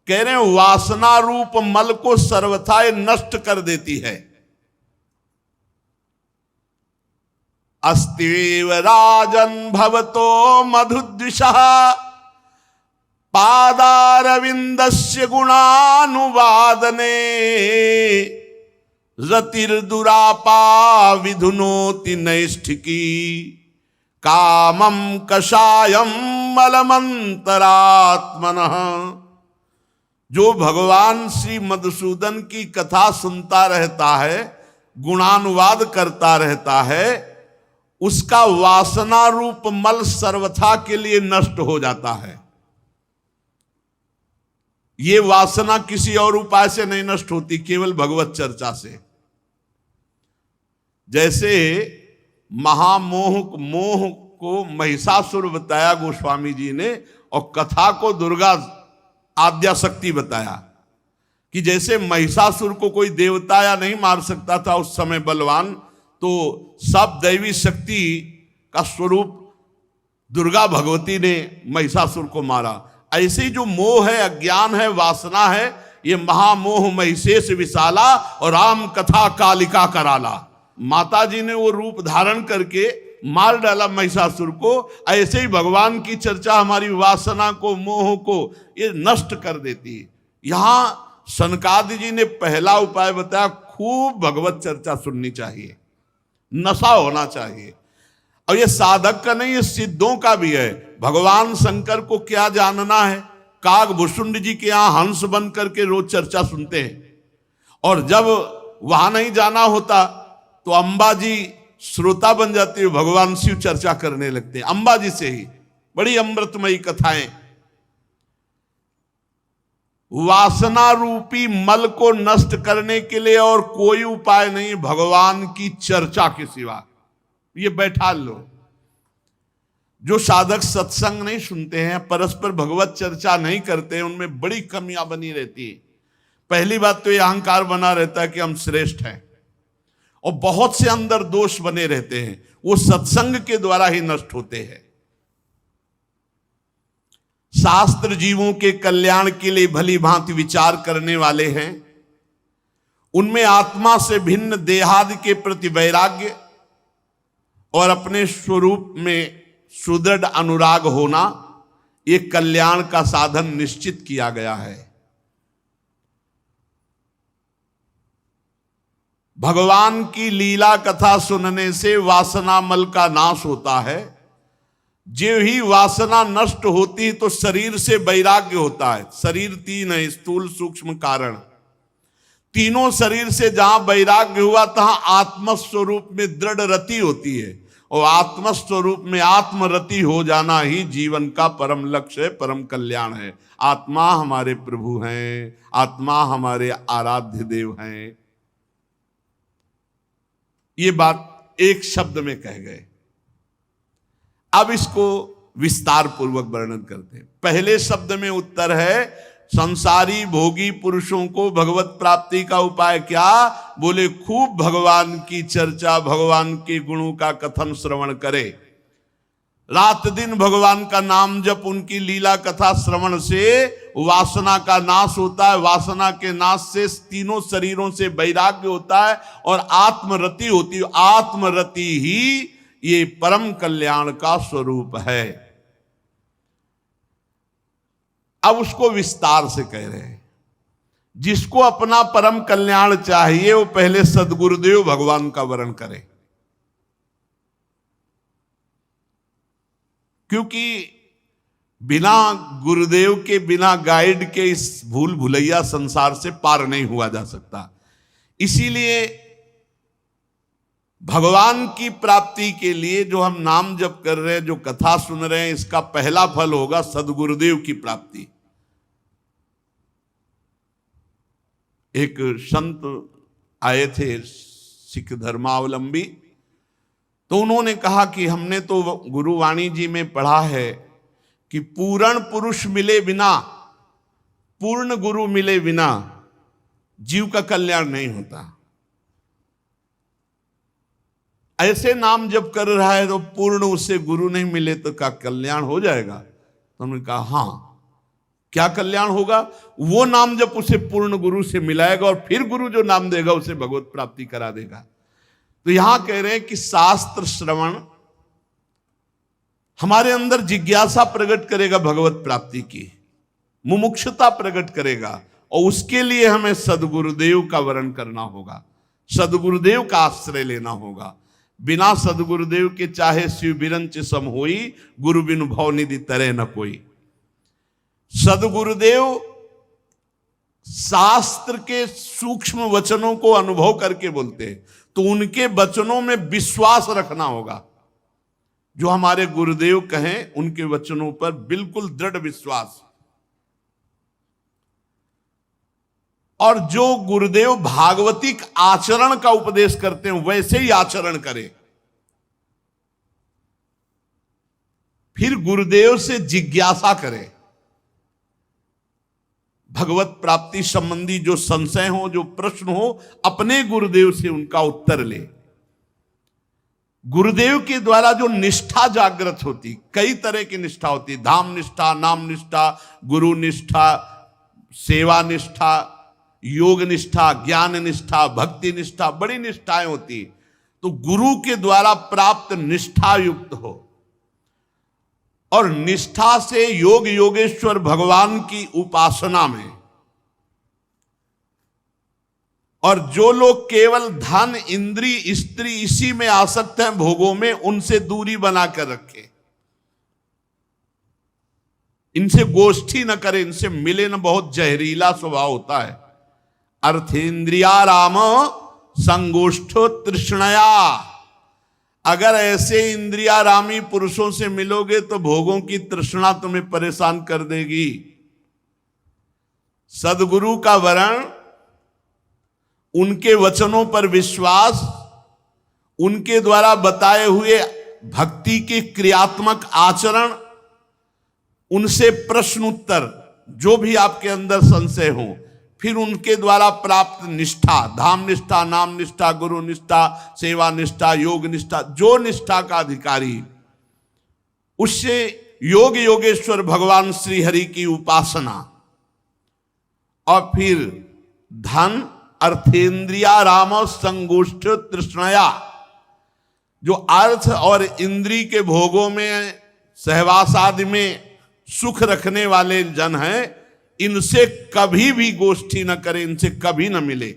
कह रहे हैं वासना रूप मल को सर्वथा नष्ट कर देती है। अस्तिव राजन भवतो मधुद्विषः पादारविंदस्य गुणानुवादने रतिर्दुरापा विधुनोति नैष्ठिकी कामं कषायम मलमंतरात्मनः। जो भगवान श्री मधुसूदन की कथा सुनता रहता है, गुणानुवाद करता रहता है, उसका वासना रूप मल सर्वथा के लिए नष्ट हो जाता है। ये वासना किसी और उपाय से नहीं नष्ट होती, केवल भगवत चर्चा से। जैसे मोह को महिषासुर बताया गोस्वामी जी ने, और कथा को दुर्गा आद्याशक्ति बताया कि जैसे महिषासुर को कोई देवता या नहीं मार सकता था उस समय बलवान, तो सब दैवी शक्ति का स्वरूप दुर्गा भगवती ने महिषासुर को मारा। ऐसे ही जो मोह है, अज्ञान है, वासना है, ये महामोह महिषेश विशाला और राम कथा कालिका कराला। माता जी ने वो रूप धारण करके मार डाला महिषासुर को। ऐसे ही भगवान की चर्चा हमारी वासना को, मोह को ये नष्ट कर देती है। यहां सनकादि जी ने पहला उपाय बताया, खूब भगवत चर्चा सुननी चाहिए, नशा होना चाहिए। और ये साधक का नहीं, ये सिद्धों का भी है। भगवान शंकर को क्या जानना है? कागभूषुंड जी के यहां हंस बन करके रोज चर्चा सुनते हैं, और जब वहां नहीं जाना होता तो अंबा जी श्रोता बन जाते हैं, भगवान शिव चर्चा करने लगते हैं अंबा जी से ही। बड़ी अमृतमयी कथाएं। वासना रूपी मल को नष्ट करने के लिए और कोई उपाय नहीं भगवान की चर्चा के सिवा। ये बैठा लो। जो साधक सत्संग नहीं सुनते हैं, परस्पर भगवत चर्चा नहीं करते हैं, उनमें बड़ी कमियां बनी रहती है। पहली बात तो ये अहंकार बना रहता है कि हम श्रेष्ठ हैं, और बहुत से अंदर दोष बने रहते हैं, वो सत्संग के द्वारा ही नष्ट होते हैं। शास्त्र जीवों के कल्याण के लिए भली भांति विचार करने वाले हैं। उनमें आत्मा से भिन्न देहादि के प्रति वैराग्य और अपने स्वरूप में सुदृढ़ अनुराग होना, ये कल्याण का साधन निश्चित किया गया है। भगवान की लीला कथा सुनने से वासना मल का नाश होता है। जो ही वासना नष्ट होती तो शरीर से वैराग्य होता है। शरीर 3 है, स्थूल सूक्ष्म कारण। तीनों शरीर से जहां वैराग्य हुआ तहां आत्मस्वरूप में दृढ़ रति होती है, और आत्मस्वरूप में आत्मरति हो जाना ही जीवन का परम लक्ष्य है, परम कल्याण है। आत्मा हमारे प्रभु हैं, आत्मा हमारे आराध्य देव हैं। ये बात एक शब्द में कह गए। अब इसको विस्तार पूर्वक वर्णन करते हैं। पहले शब्द में उत्तर है, संसारी भोगी पुरुषों को भगवत प्राप्ति का उपाय क्या? बोले खूब भगवान की चर्चा, भगवान के गुणों का कथन श्रवण करे, रात दिन भगवान का नाम जप, उनकी लीला कथा श्रवण से वासना का नाश होता है। वासना के नाश से तीनों शरीरों से वैराग्य होता है और आत्मरति होती है। आत्मरति ही ये परम कल्याण का स्वरूप है। अब उसको विस्तार से कह रहे हैं। जिसको अपना परम कल्याण चाहिए वो पहले सद्गुरुदेव भगवान का वरण करे, क्योंकि बिना गुरुदेव के, बिना गाइड के इस भूल भुलैया संसार से पार नहीं हुआ जा सकता। इसीलिए भगवान की प्राप्ति के लिए जो हम नाम जप कर रहे हैं, जो कथा सुन रहे हैं, इसका पहला फल होगा सद्गुरुदेव की प्राप्ति। एक संत आए थे सिख धर्मावलंबी, तो उन्होंने कहा कि हमने तो गुरुवाणी जी में पढ़ा है कि पूर्ण पुरुष मिले बिना, पूर्ण गुरु मिले बिना जीव का कल्याण नहीं होता। ऐसे नाम जब कर रहा है तो पूर्ण उसे गुरु नहीं मिले तो क्या कल्याण हो जाएगा? तो हमने कहा हाँ, क्या कल्याण होगा? वो नाम जब उसे पूर्ण गुरु से मिलाएगा और फिर गुरु जो नाम देगा उसे भगवत प्राप्ति करा देगा। तो यहां कह रहे हैं कि शास्त्र श्रवण हमारे अंदर जिज्ञासा प्रकट करेगा, भगवत प्राप्ति की मुमुक्षुता प्रकट करेगा, और उसके लिए हमें सद्गुरुदेव का वरण करना होगा, सद्गुरुदेव का आश्रय लेना होगा। बिना सद्गुरुदेव के चाहे शिव बिरंच सम होई, गुरु बिनु भव निधि तरे न कोई। सद्गुरुदेव शास्त्र के सूक्ष्म वचनों को अनुभव करके बोलते हैं, तो उनके वचनों में विश्वास रखना होगा। जो हमारे गुरुदेव कहें उनके वचनों पर बिल्कुल दृढ़ विश्वास। और जो गुरुदेव भागवतिक आचरण का उपदेश करते हैं वैसे ही आचरण करें। फिर गुरुदेव से जिज्ञासा करें, भगवत प्राप्ति संबंधी जो संशय हो, जो प्रश्न हो, अपने गुरुदेव से उनका उत्तर ले। गुरुदेव के द्वारा जो निष्ठा जागृत होती, कई तरह की निष्ठा होती, धाम निष्ठा, नाम निष्ठा, गुरु निष्ठा, सेवा निष्ठा, योग निष्ठा, ज्ञान निष्ठा, भक्ति निष्ठा, बड़ी निष्ठाएं होती। तो गुरु के द्वारा प्राप्त निष्ठा युक्त हो, और निष्ठा से योग योगेश्वर भगवान की उपासना में। और जो लोग केवल धन, इंद्री, स्त्री इसी में आसक्त हैं, भोगों में, उनसे दूरी बनाकर रखे। इनसे गोष्ठी न करे, इनसे मिले न, बहुत जहरीला स्वभाव होता है। अर्थेंद्रिया राम संगोष्ठो तृष्णया। अगर ऐसे इंद्रियारामी पुरुषों से मिलोगे तो भोगों की तृष्णा तुम्हें परेशान कर देगी। सद्गुरु का वरण, उनके वचनों पर विश्वास, उनके द्वारा बताए हुए भक्ति के क्रियात्मक आचरण, उनसे प्रश्न उत्तर, जो भी आपके अंदर संशय हो, फिर उनके द्वारा प्राप्त निष्ठा, धाम निष्ठा, नाम निष्ठा, गुरु निष्ठा, सेवा निष्ठा, योग निष्ठा, जो निष्ठा का अधिकारी, उससे योग योगेश्वर भगवान श्री हरि की उपासना। और फिर धन, अर्थेंद्रिया राम संगोष्ठ तृष्णया। जो अर्थ और इंद्री के भोगों में, सहवास आदि में सुख रखने वाले जन हैं, इनसे कभी भी गोष्ठी न करें, इनसे कभी न मिले।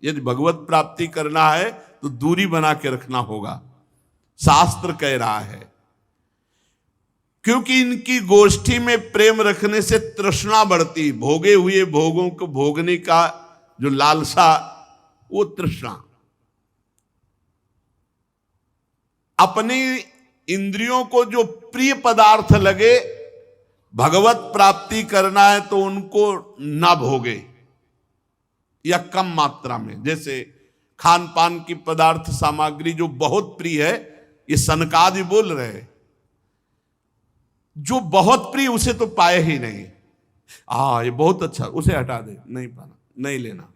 यदि भगवत प्राप्ति करना है तो दूरी बना के रखना होगा, शास्त्र कह रहा है। क्योंकि इनकी गोष्ठी में प्रेम रखने से तृष्णा बढ़ती, भोगे हुए भोगों को भोगने का जो लालसा, वो तृष्णा। अपनी इंद्रियों को जो प्रिय पदार्थ लगे, भगवत प्राप्ति करना है तो उनको ना भोगे या कम मात्रा में। जैसे खान पान की पदार्थ सामग्री जो बहुत प्रिय है, ये सनकादि बोल रहे हैं, जो बहुत प्रिय उसे तो पाए ही नहीं। ये बहुत अच्छा, उसे हटा दे, नहीं पाना, नहीं लेना,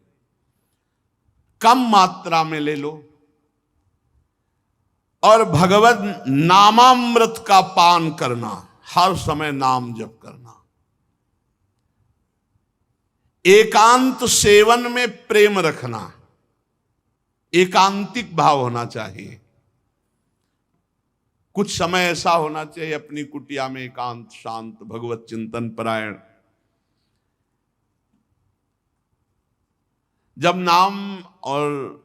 कम मात्रा में ले लो। और भगवत नामामृत का पान करना, हर समय नाम जप करना। एकांत सेवन में प्रेम रखना, एकांतिक भाव होना चाहिए। कुछ समय ऐसा होना चाहिए अपनी कुटिया में एकांत, शांत, भगवत चिंतन परायण। जब नाम और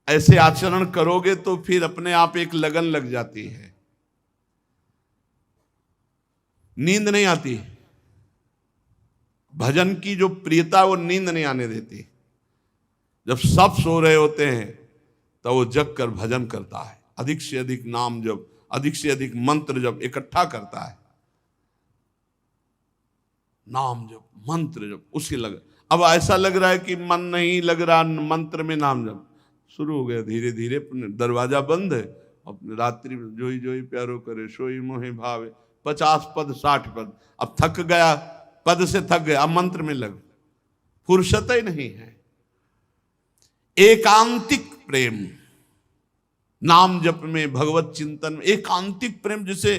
ऐसे आचरण करोगे तो फिर अपने आप एक लगन लग जाती है, नींद नहीं आती। भजन की जो प्रियता वो नींद नहीं आने देती। जब सब सो रहे होते हैं तो वो जग कर भजन करता है, अधिक से अधिक नाम जप, अधिक से अधिक मंत्र जप इकट्ठा करता है। नाम जप, मंत्र जप, उसी लग। अब ऐसा लग रहा है कि मन नहीं लग रहा मंत्र में, नाम जप शुरू हो गया। धीरे धीरे दरवाजा बंद है, अपने रात्रि में जोई जोई प्यारो करे सोई मोहे भावे, 50 पद 60 पद। अब थक गया, पद से थक गया, अब मंत्र में लग, फुर्सत ही नहीं है। एकांतिक प्रेम, नाम जप में, भगवत चिंतन में एकांतिक प्रेम। जैसे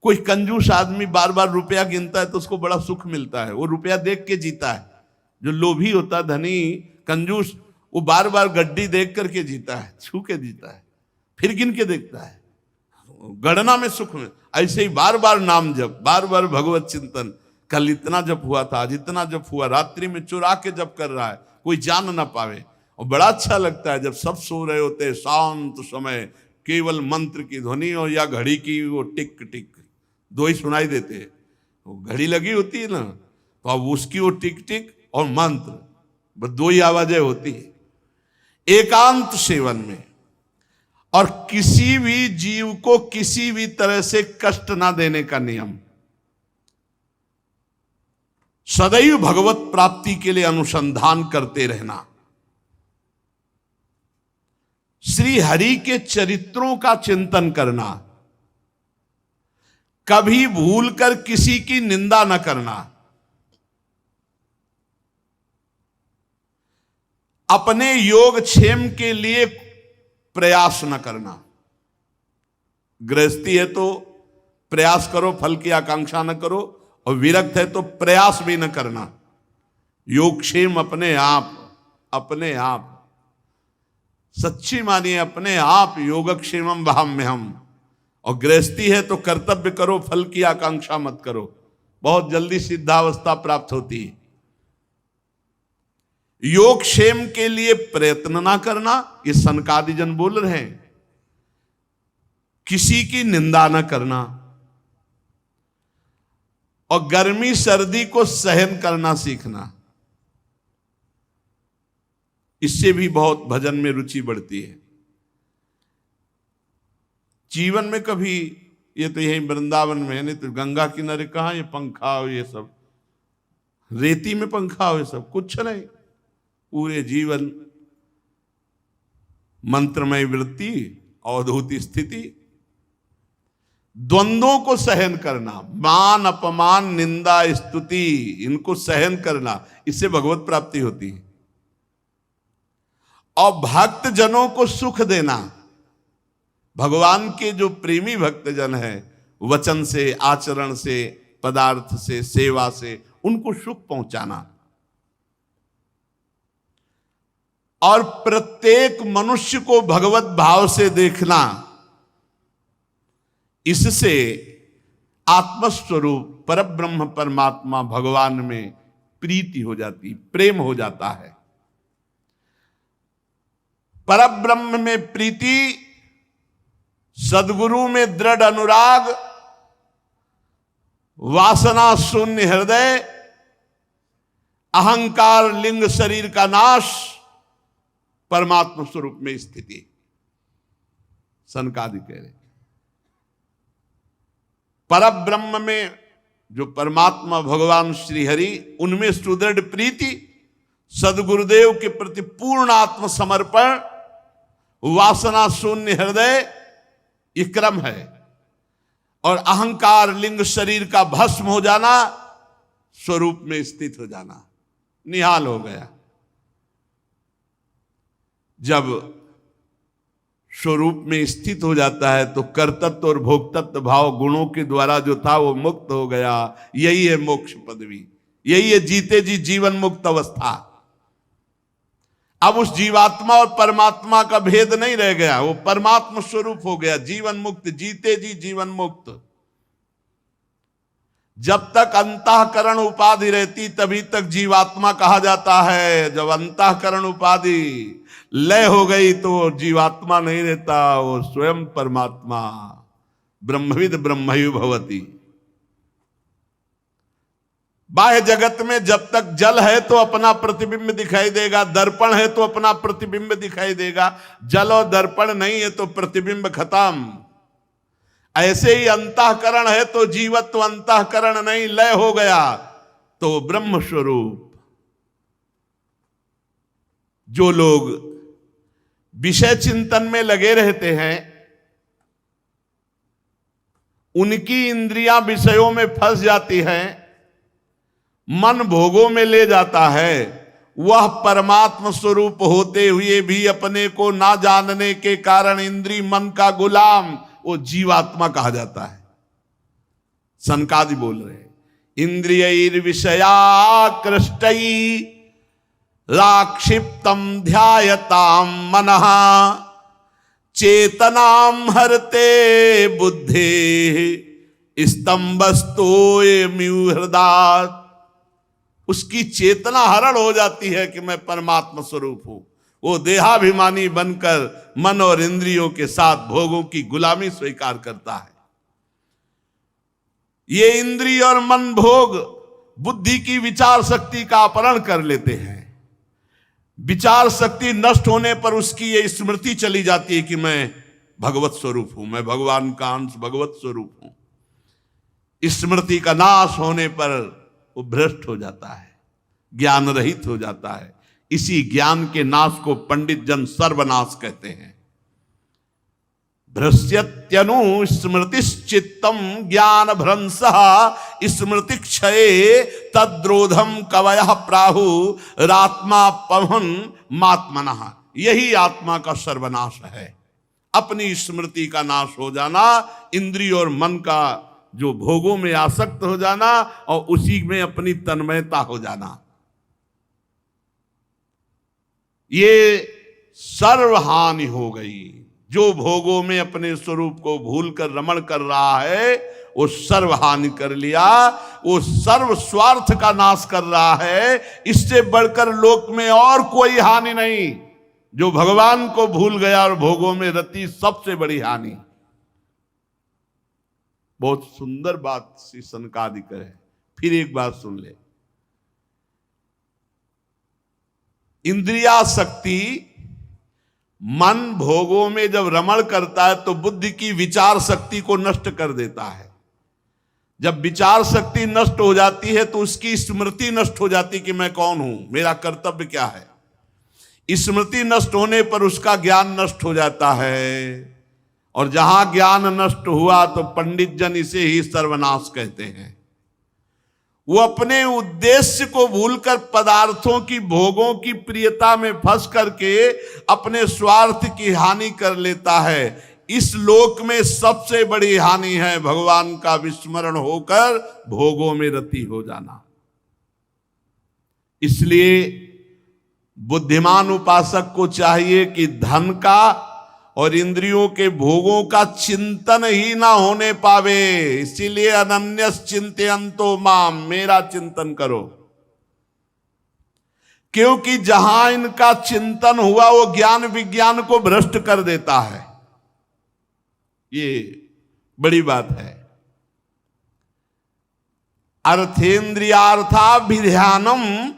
कोई कंजूस आदमी बार बार रुपया गिनता है तो उसको बड़ा सुख मिलता है, वो रुपया देख के जीता है। जो लोभी होता है, धनी कंजूस, वो बार बार गड्डी देख करके जीता है, छू के जीता है, फिर गिन के देखता है, गणना में सुख में। ऐसे ही बार बार नाम जप, बार बार भगवत चिंतन। कल इतना जप हुआ था, आज इतना जप हुआ, रात्रि में चुरा के जप कर रहा है, कोई जान ना पावे। और बड़ा अच्छा लगता है जब सब सो रहे होते हैं, शांत समय, केवल मंत्र की ध्वनि और या घड़ी की वो टिक टिक, दो ही सुनाई देते हैं। वो घड़ी लगी होती है ना, तो अब उसकी वो टिक टिक और मंत्र, बस दो ही आवाजें होती है। एकांत सेवन में, और किसी भी जीव को किसी भी तरह से कष्ट ना देने का नियम। सदैव भगवत प्राप्ति के लिए अनुसंधान करते रहना। श्री हरि के चरित्रों का चिंतन करना, कभी भूलकर किसी की निंदा न करना, अपने योग क्षेम के लिए प्रयास न करना। गृहस्थी है तो प्रयास करो, फल की आकांक्षा न करो, और विरक्त है तो प्रयास भी न करना। योगक्षेम अपने आप, अपने आप सच्ची मानिए, अपने आप योगक्षेमम वहाम्यहम्। और गृहस्थी है तो कर्तव्य करो, फल की आकांक्षा मत करो, बहुत जल्दी सिद्धावस्था प्राप्त होती है। योगक्षेम के लिए प्रयत्न ना करना, ये सनकादि जन बोल रहे हैं। किसी की निंदा ना करना, और गर्मी सर्दी को सहन करना सीखना। इससे भी बहुत भजन में रुचि बढ़ती है। जीवन में कभी, ये तो यही वृंदावन में है, नहीं तो गंगा किनारे कहाँ ये पंखा हो, ये सब रेती में पंखा हो, ये सब कुछ नहीं। पूरे जीवन मंत्रमय वृत्ति, अवधूत स्थिति, द्वंद्वों को सहन करना, मान अपमान निंदा स्तुति, इनको सहन करना, इससे भगवत प्राप्ति होती है। और भक्त जनों को सुख देना। भगवान के जो प्रेमी भक्त जन है, वचन से, आचरण से, पदार्थ से, सेवा से उनको सुख पहुंचाना। और प्रत्येक मनुष्य को भगवत भाव से देखना, इससे आत्मस्वरूप परब्रह्म परमात्मा भगवान में प्रीति हो जाती, प्रेम हो जाता है। परब्रह्म में प्रीति, सद्गुरु में दृढ़ अनुराग, वासना शून्य हृदय, अहंकार लिंग शरीर का नाश, परमात्मा स्वरूप में स्थिति। सनकादि कह रहे। परब्रह्म में जो परमात्मा भगवान श्रीहरि, उनमें सुदृढ़ प्रीति, सदगुरुदेव के प्रति पूर्ण आत्मसमर्पण, वासना शून्य हृदय, ये क्रम है। और अहंकार लिंग शरीर का भस्म हो जाना, स्वरूप में स्थित हो जाना, निहाल हो गया। जब स्वरूप में स्थित हो जाता है तो कर्तृत्व और भोक्तृत्व भाव गुणों के द्वारा जो था वो मुक्त हो गया। यही है मोक्ष पदवी, यही है जीते जी जीवन मुक्त अवस्था। अब उस जीवात्मा और परमात्मा का भेद नहीं रह गया, वो परमात्मा स्वरूप हो गया, जीवन मुक्त, जीते जी जीवन मुक्त। जब तक अंतःकरण उपाधि रहती तभी तक जीवात्मा कहा जाता है। जब अंतःकरण उपाधि लय हो गई तो जीवात्मा नहीं रहता, वो स्वयं परमात्मा, ब्रह्मविद ब्रह्मयु भवति। बाह्य जगत में जब तक जल है तो अपना प्रतिबिंब दिखाई देगा, दर्पण है तो अपना प्रतिबिंब दिखाई देगा। जल और दर्पण नहीं है तो प्रतिबिंब खत्म। ऐसे ही अंतःकरण है तो जीवत्व अंतःकरण नहीं, लय हो गया तो ब्रह्म स्वरूप। जो लोग विषय चिंतन में लगे रहते हैं, उनकी इंद्रियां विषयों में फंस जाती हैं, मन भोगों में ले जाता है। वह परमात्मा स्वरूप होते हुए भी अपने को ना जानने के कारण इंद्रिय मन का गुलाम, वो जीवात्मा कहा जाता है। सनकादि बोल रहे हैं, इंद्रियैर विषयाकृष्टै लाक्षिप्तम ध्यायताम मनः चेतनाम हरते बुद्धे स्तंभस्तोयमिव हृदय। उसकी चेतना हरण हो जाती है कि मैं परमात्मा स्वरूप हूं। वो देहाभिमानी बनकर मन और इंद्रियों के साथ भोगों की गुलामी स्वीकार करता है। ये इंद्रिय और मन भोग बुद्धि की विचार शक्ति का अपहरण कर लेते हैं। विचार शक्ति नष्ट होने पर उसकी ये स्मृति चली जाती है कि मैं भगवत स्वरूप हूं, मैं भगवान का अंश भगवत स्वरूप हूं। स्मृति का नाश होने पर वो भ्रष्ट हो जाता है, ज्ञान रहित हो जाता है। इसी ज्ञान के नाश को पंडित जन सर्वनाश कहते हैं। भ्रस्यत्यनु स्मृतिश्चित्तम ज्ञान भ्रंशः स्मृति क्षये तद्रोधम कवयः प्राहु रात्मा पवन मात्मनः। यही आत्मा का सर्वनाश है, अपनी स्मृति का नाश हो जाना, इंद्रिय और मन का जो भोगों में आसक्त हो जाना और उसी में अपनी तन्मयता हो जाना। ये सर्वहानि हो गई। जो भोगों में अपने स्वरूप को भूलकर रमण कर रहा है वो सर्वहानि कर लिया, वो सर्व स्वार्थ का नाश कर रहा है। इससे बढ़कर लोक में और कोई हानि नहीं। जो भगवान को भूल गया और भोगों में रति, सबसे बड़ी हानि। बहुत सुंदर बात श्री सनकादि कहे, फिर एक बात सुन ले। इंद्रिया शक्ति मन भोगों में जब रमण करता है तो बुद्धि की विचार शक्ति को नष्ट कर देता है। जब विचार शक्ति नष्ट हो जाती है तो उसकी स्मृति नष्ट हो जाती कि मैं कौन हूं, मेरा कर्तव्य क्या है। स्मृति नष्ट होने पर उसका ज्ञान नष्ट हो जाता है। और जहां ज्ञान नष्ट हुआ तो पंडित जन इसे ही सर्वनाश कहते हैं। वो अपने उद्देश्य को भूलकर पदार्थों की भोगों की प्रियता में फंस करके अपने स्वार्थ की हानि कर लेता है। इस लोक में सबसे बड़ी हानि है भगवान का विस्मरण होकर भोगों में रति हो जाना। इसलिए बुद्धिमान उपासक को चाहिए कि धन का और इंद्रियों के भोगों का चिंतन ही ना होने पावे। इसीलिए अनन्यस चिंतयन्तो माम, मेरा चिंतन करो। क्योंकि जहां इनका चिंतन हुआ वो ज्ञान विज्ञान को भ्रष्ट कर देता है। ये बड़ी बात है। अर्थेन्द्रियार्थाभिध्यानम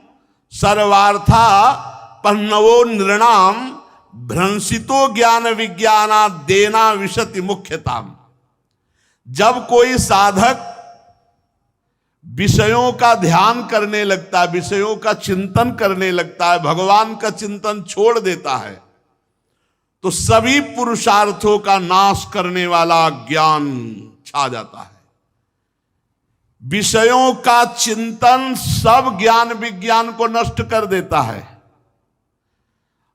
सर्वार्था पन्नवो नृणाम भ्रंशितो ज्ञान विज्ञाना देना विशति मुख्यताम। जब कोई साधक विषयों का ध्यान करने लगता है, विषयों का चिंतन करने लगता है, भगवान का चिंतन छोड़ देता है, तो सभी पुरुषार्थों का नाश करने वाला ज्ञान छा जाता है। विषयों का चिंतन सब ज्ञान विज्ञान को नष्ट कर देता है।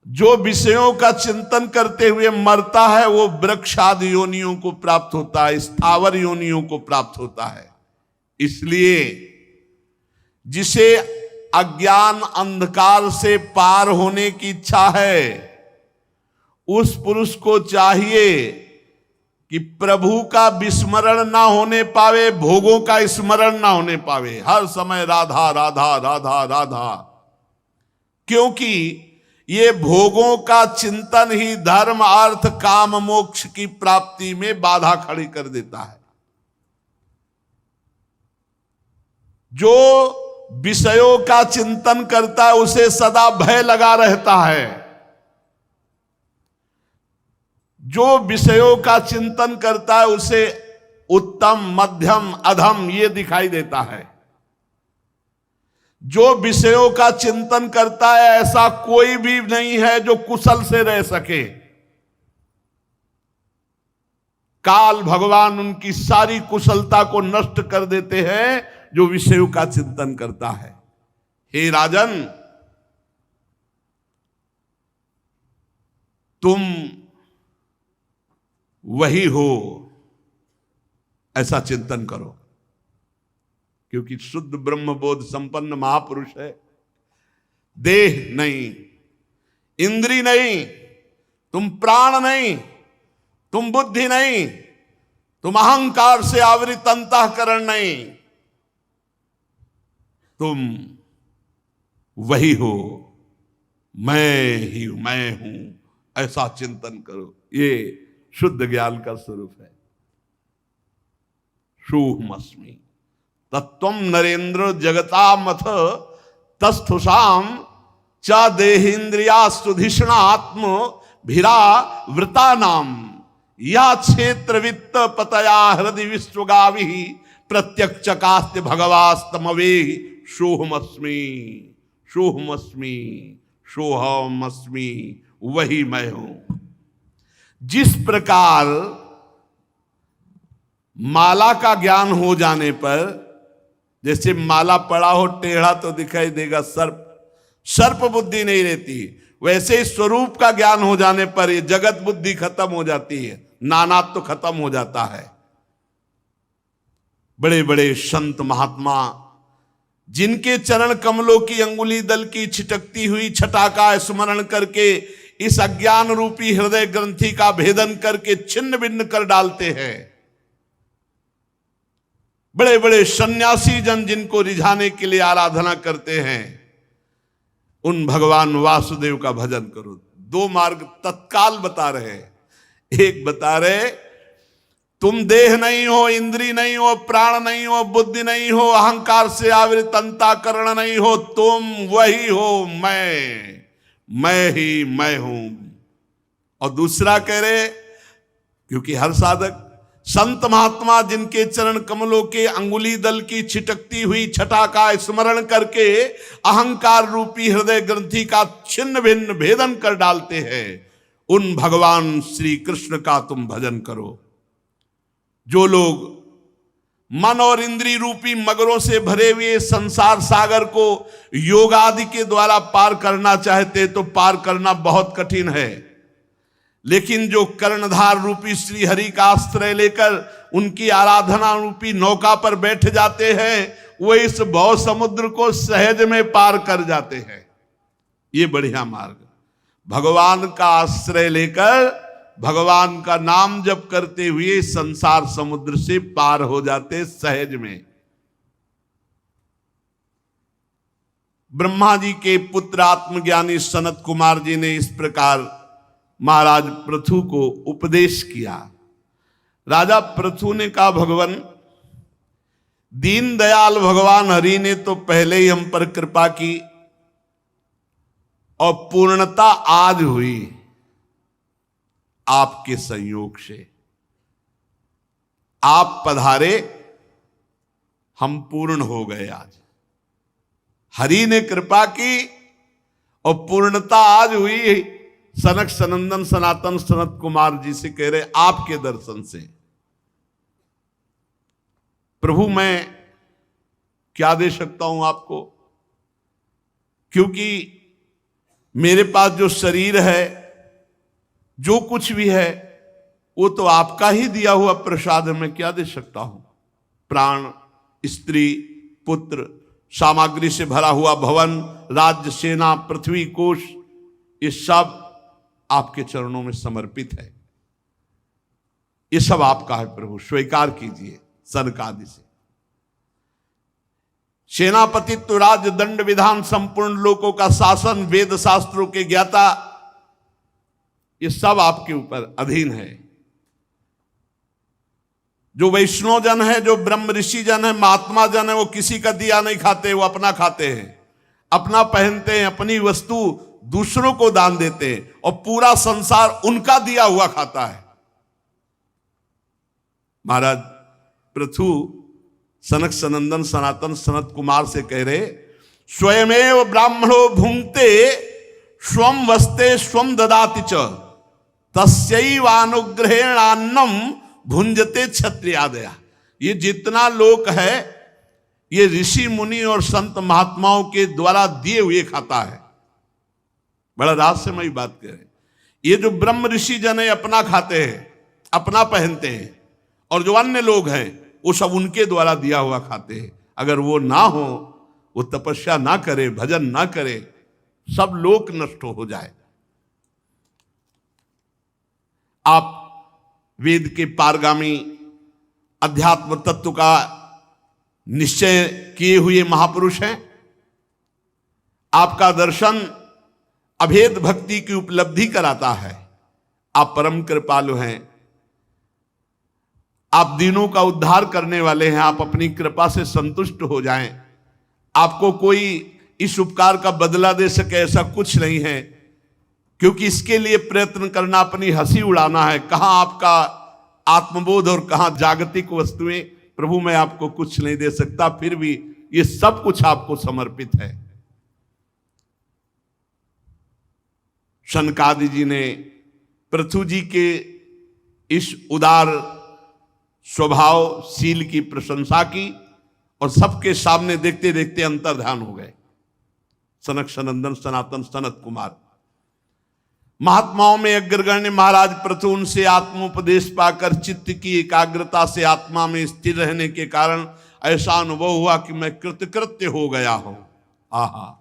जो विषयों का चिंतन करते हुए मरता है वो वृक्ष आदि योनियों को प्राप्त होता है, स्थावर योनियों को प्राप्त होता है। इसलिए जिसे अज्ञान अंधकार से पार होने की इच्छा है, उस पुरुष को चाहिए कि प्रभु का विस्मरण ना होने पावे, भोगों का स्मरण ना होने पावे, हर समय राधा राधा राधा राधा। क्योंकि ये भोगों का चिंतन ही धर्म अर्थ काम मोक्ष की प्राप्ति में बाधा खड़ी कर देता है। जो विषयों का चिंतन करता है उसे सदा भय लगा रहता है। जो विषयों का चिंतन करता है उसे उत्तम मध्यम अधम ये दिखाई देता है। जो विषयों का चिंतन करता है ऐसा कोई भी नहीं है जो कुशल से रह सके। काल भगवान उनकी सारी कुशलता को नष्ट कर देते हैं जो विषयों का चिंतन करता है। हे राजन, तुम वही हो ऐसा चिंतन करो, क्योंकि शुद्ध ब्रह्मबोध संपन्न महापुरुष है। देह नहीं, इंद्री नहीं, तुम प्राण नहीं, तुम बुद्धि नहीं, तुम अहंकार से आवृत अंतःकरण नहीं, तुम वही हो, मैं ही मैं हूं, ऐसा चिंतन करो। ये शुद्ध ज्ञान का स्वरूप है। सोहमस्मि तत्वम नरेंद्र जगतामथ तस्थुषाम च देहेन्द्रियास्तुधिष्णात्म भिरा वृता नाम या क्षेत्र वित्त पतया हृदय विश्वगावि प्रत्यक्षकास्त्य भगवास्तमवे सोहमस्मि सोहमस्मि सोहमस्मि, वही मैं हूं। जिस प्रकार माला का ज्ञान हो जाने पर, जैसे माला पड़ा हो टेढ़ा तो दिखाई देगा, सर्प बुद्धि नहीं रहती, वैसे ही स्वरूप का ज्ञान हो जाने पर ये जगत बुद्धि खत्म हो जाती है, नानात्व तो खत्म हो जाता है। बड़े बड़े संत महात्मा जिनके चरण कमलों की अंगुली दल की छिटकती हुई छटा का स्मरण करके इस अज्ञान रूपी हृदय ग्रंथि का भेदन करके छिन्न भिन्न कर डालते हैं। बड़े बड़े सन्यासी जन जिनको रिझाने के लिए आराधना करते हैं, उन भगवान वासुदेव का भजन करो। दो मार्ग तत्काल बता रहे। एक बता रहे तुम देह नहीं हो, इंद्री नहीं हो, प्राण नहीं हो, बुद्धि नहीं हो, अहंकार से आवृत अंतःकरण नहीं हो, तुम वही हो, मैं ही मैं हूं। और दूसरा कह रहे, क्योंकि हर साधक संत महात्मा जिनके चरण कमलों के अंगुली दल की छिटकती हुई छटा का स्मरण करके अहंकार रूपी हृदय ग्रंथि का छिन्न भिन्न भेदन कर डालते हैं, उन भगवान श्री कृष्ण का तुम भजन करो। जो लोग मन और इंद्री रूपी मगरों से भरे हुए संसार सागर को योग आदि के द्वारा पार करना चाहते तो पार करना बहुत कठिन है, लेकिन जो कर्णधार रूपी श्री हरि का आश्रय लेकर उनकी आराधना रूपी नौका पर बैठ जाते हैं, वो इस भव समुद्र को सहज में पार कर जाते हैं। ये बढ़िया मार्ग, भगवान का आश्रय लेकर भगवान का नाम जप करते हुए संसार समुद्र से पार हो जाते सहज में। ब्रह्मा जी के पुत्र आत्मज्ञानी सनत कुमार जी ने इस प्रकार महाराज पृथु को उपदेश किया। राजा पृथु ने कहा, भगवान दीन दयाल भगवान हरि ने तो पहले ही हम पर कृपा की और पूर्णता आज हुई, आपके संयोग से। आप पधारे, हम पूर्ण हो गए। आज हरि ने कृपा की और पूर्णता आज हुई। सनक सनंदन सनातन सनत कुमार जी से कह रहे आपके दर्शन से। प्रभु मैं क्या दे सकता हूं आपको, क्योंकि मेरे पास जो शरीर है, जो कुछ भी है, वो तो आपका ही दिया हुआ प्रसाद है। मैं क्या दे सकता हूं? प्राण, स्त्री, पुत्र, सामग्री से भरा हुआ भवन, राज्य, सेना, पृथ्वी, कोश, ये सब आपके चरणों में समर्पित है। ये सब आपका है प्रभु, स्वीकार कीजिए। सनकादि से सेनापतित्व, राज्य, दंड, विधान, संपूर्ण लोकों का शासन, वेद शास्त्रों के ज्ञाता, ये सब आपके ऊपर अधीन है। जो वैष्णव जन है, जो ब्रह्म ऋषि जन है, महात्मा जन है, वो किसी का दिया नहीं खाते, वो अपना खाते हैं, अपना पहनते हैं, अपनी वस्तु दूसरों को दान देते हैं, और पूरा संसार उनका दिया हुआ खाता है। महाराज पृथु सनक सनंदन सनातन सनत कुमार से कह रहे, स्वयमेव ब्राह्मणो भुंक्ते स्वम वस्ते स्वम ददाति च तस्यैवानुग्रहेणान्नम भुंजते क्षत्रियादया। ये जितना लोक है, ये ऋषि मुनि और संत महात्माओं के द्वारा दिए हुए खाता है। बड़ा रहस्यमयी बात कह रहे। ये जो ब्रह्म ऋषि जन है, अपना खाते हैं, अपना पहनते हैं, और जो अन्य लोग हैं वो सब उनके द्वारा दिया हुआ खाते हैं। अगर वो ना हो, वो तपस्या ना करे, भजन ना करे, सब लोक नष्ट हो जाए। आप वेद के पारगामी, अध्यात्म तत्व का निश्चय किए हुए महापुरुष हैं। आपका दर्शन अभेद भक्ति की उपलब्धि कराता है। आप परम कृपालु हैं, आप दीनों का उद्धार करने वाले हैं। आप अपनी कृपा से संतुष्ट हो जाएं। आपको कोई इस उपकार का बदला दे सके ऐसा कुछ नहीं है, क्योंकि इसके लिए प्रयत्न करना अपनी हंसी उड़ाना है। कहां आपका आत्मबोध और कहां जागतिक वस्तुएं। प्रभु मैं आपको कुछ नहीं दे सकता, फिर भी ये सब कुछ आपको समर्पित है। सनकादि जी ने पृथु जी के इस उदार स्वभावशील की प्रशंसा की और सबके सामने देखते देखते अंतर्ध्यान हो गए। सनक सनंदन सनातन सनत कुमार महात्माओं में अग्रगण्य महाराज पृथु उनसे आत्मोपदेश पाकर चित्त की एकाग्रता से आत्मा में स्थिर रहने के कारण ऐसा अनुभव हुआ कि मैं कृतकृत्य हो गया हूं। आहा,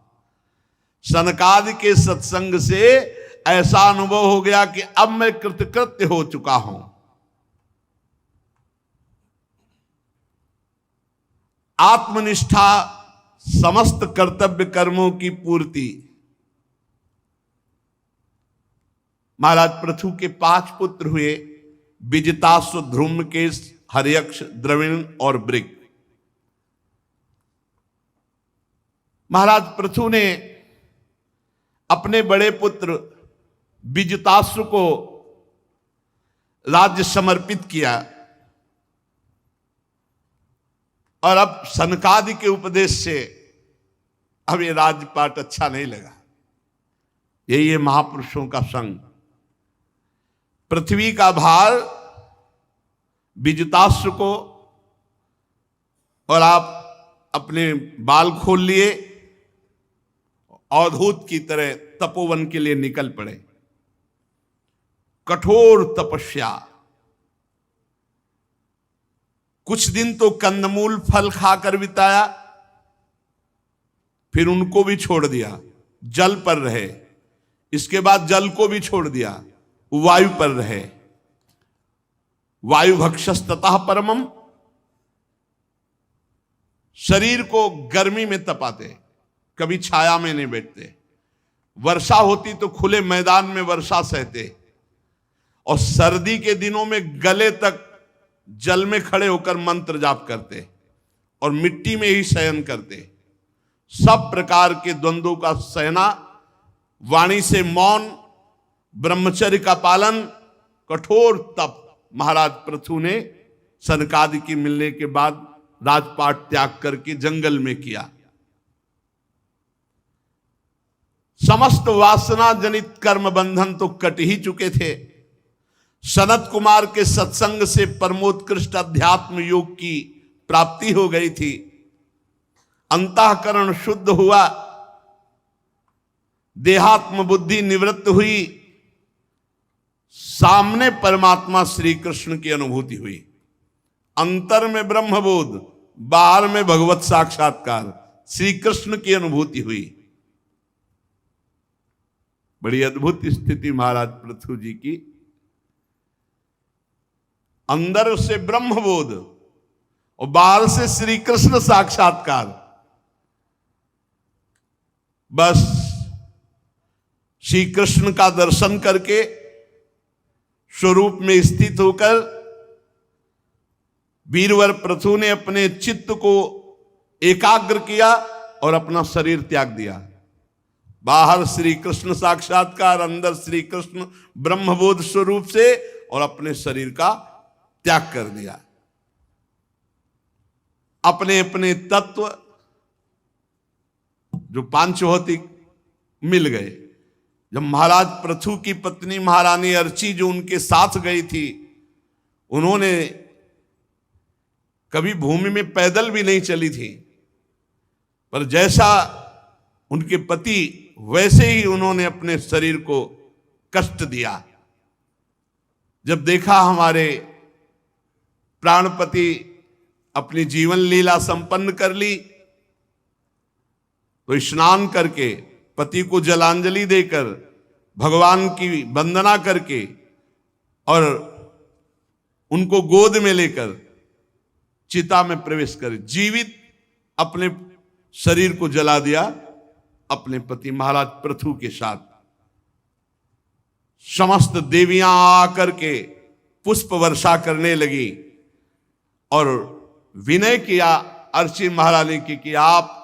सनकादि के सत्संग से ऐसा अनुभव हो गया कि अब मैं कृतकृत्य हो चुका हूं। आत्मनिष्ठा समस्त कर्तव्य कर्मों की पूर्ति। महाराज पृथु के 5 पुत्र हुए, विजिताश्व, ध्रुमकेश, हर्यक्ष, द्रविण और वृक। महाराज पृथु ने अपने बड़े पुत्र विजिताश्व को राज्य समर्पित किया, और अब सनकादि के उपदेश से अब ये राजपाट अच्छा नहीं लगा। यही है महापुरुषों का संग। पृथ्वी का भार विजिताश्व को, और आप अपने बाल खोल लिए, अवधूत की तरह तपोवन के लिए निकल पड़े। कठोर तपस्या, कुछ दिन तो कंदमूल फल खाकर बिताया, फिर उनको भी छोड़ दिया, जल पर रहे। इसके बाद जल को भी छोड़ दिया, वायु पर रहे। वायु भक्षस्ततः परमम, शरीर को गर्मी में तपाते, कभी छाया में नहीं बैठते। वर्षा होती तो खुले मैदान में वर्षा सहते, और सर्दी के दिनों में गले तक जल में खड़े होकर मंत्र जाप करते और मिट्टी में ही शयन करते। सब प्रकार के द्वंद्वों का सहना, वाणी से मौन, ब्रह्मचर्य का पालन, कठोर तप महाराज पृथु ने सनकादि की मिलने के बाद राजपाट त्याग करके जंगल में किया। समस्त वासना जनित कर्म बंधन तो कट ही चुके थे। सनत कुमार के सत्संग से परमोत्कृष्ट अध्यात्म योग की प्राप्ति हो गई थी। अंतःकरण शुद्ध हुआ, देहात्म बुद्धि निवृत्त हुई, सामने परमात्मा श्री कृष्ण की अनुभूति हुई। अंतर में ब्रह्मबोध, बाहर में भगवत साक्षात्कार, श्री कृष्ण की अनुभूति हुई। बड़ी अद्भुत स्थिति महाराज पृथु जी की। अंदर से ब्रह्मबोध और बाहर से श्री कृष्ण साक्षात्कार। बस श्री कृष्ण का दर्शन करके स्वरूप में स्थित होकर वीरवर पृथु ने अपने चित्त को एकाग्र किया और अपना शरीर त्याग दिया। बाहर श्री कृष्ण साक्षात्कार, अंदर श्री कृष्ण ब्रह्मबोध स्वरूप से, और अपने शरीर का त्याग कर दिया। अपने अपने तत्व जो पांचभौतिक मिल गए। जब महाराज पृथु की पत्नी महारानी अर्ची जो उनके साथ गई थी, उन्होंने कभी भूमि में पैदल भी नहीं चली थी, पर जैसा उनके पति वैसे ही उन्होंने अपने शरीर को कष्ट दिया। जब देखा हमारे प्राणपति अपनी जीवन लीला संपन्न कर ली, तो स्नान करके पति को जलांजलि देकर भगवान की वंदना करके और उनको गोद में लेकर चिता में प्रवेश कर जीवित अपने शरीर को जला दिया अपने पति महाराज पृथु के साथ। समस्त देवियां आकर के पुष्प वर्षा करने लगी और विनय किया अर्ची महारानी की कि आप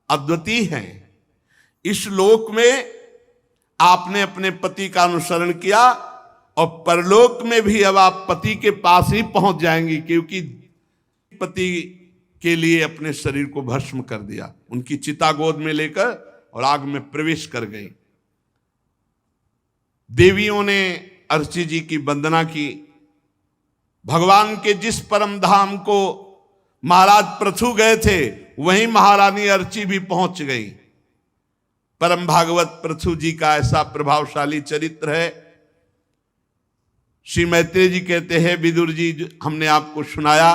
अद्वितीय हैं। इस लोक में आपने अपने पति का अनुसरण किया और परलोक में भी अब आप पति के पास ही पहुंच जाएंगी, क्योंकि पति के लिए अपने शरीर को भस्म कर दिया। उनकी चिता गोद में लेकर और आग में प्रवेश कर गई। देवियों ने अर्ची जी की वंदना की। भगवान के जिस परम धाम को महाराज पृथु गए थे, वहीं महारानी अर्ची भी पहुंच गई। परम भागवत पृथु जी का ऐसा प्रभावशाली चरित्र है। श्री मैत्रेय जी कहते हैं, विदुर जी हमने आपको सुनाया,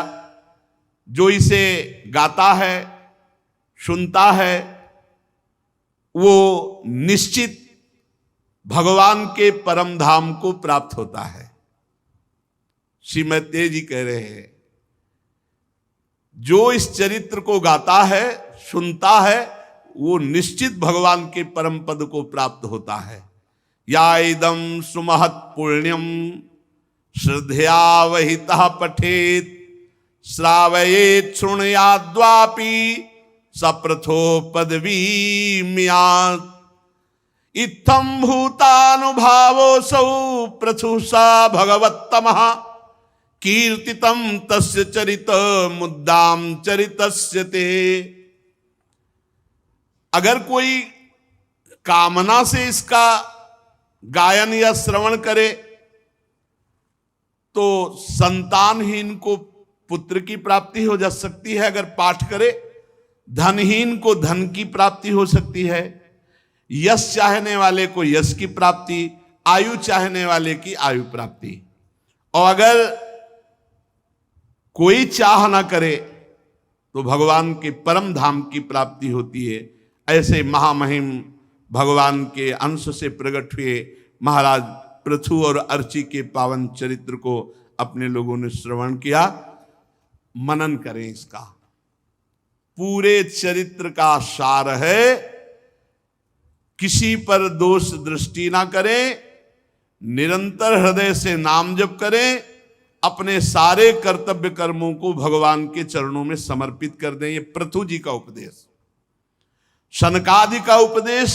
जो इसे गाता है, सुनता है, वो निश्चित भगवान के परम धाम को प्राप्त होता है। श्री मैत्रेय जी कह रहे हैं, जो इस चरित्र को गाता है, सुनता है, वो निश्चित भगवान के परम पद को प्राप्त होता है। या इदम सुमहत पुण्यम श्रद्धया वहितः पठेत श्रावयेत शृणुयाद्वापि सप्रथो पदवी मियात्। इत्थं भूतानुभावोऽसौ पृथुषा भगवत्तमः कीर्तितं तस्य चरित मुद्दाम चरितस्य ते। अगर कोई कामना से इसका गायन या श्रवण करे तो संतानहीन को पुत्र की प्राप्ति हो जा सकती है। अगर पाठ करे, धनहीन को धन की प्राप्ति हो सकती है। यश चाहने वाले को यश की प्राप्ति, आयु चाहने वाले की आयु प्राप्ति। और अगर कोई चाह ना करे तो भगवान के परम धाम की प्राप्ति होती है। ऐसे महामहिम भगवान के अंश से प्रकट हुए महाराज पृथु और अर्ची के पावन चरित्र को अपने लोगों ने श्रवण किया। मनन करें इसका। पूरे चरित्र का सार है, किसी पर दोष दृष्टि ना करें, निरंतर हृदय से नाम जप करें, अपने सारे कर्तव्य कर्मों को भगवान के चरणों में समर्पित कर दें। ये पृथु जी का उपदेश। सनकादि का उपदेश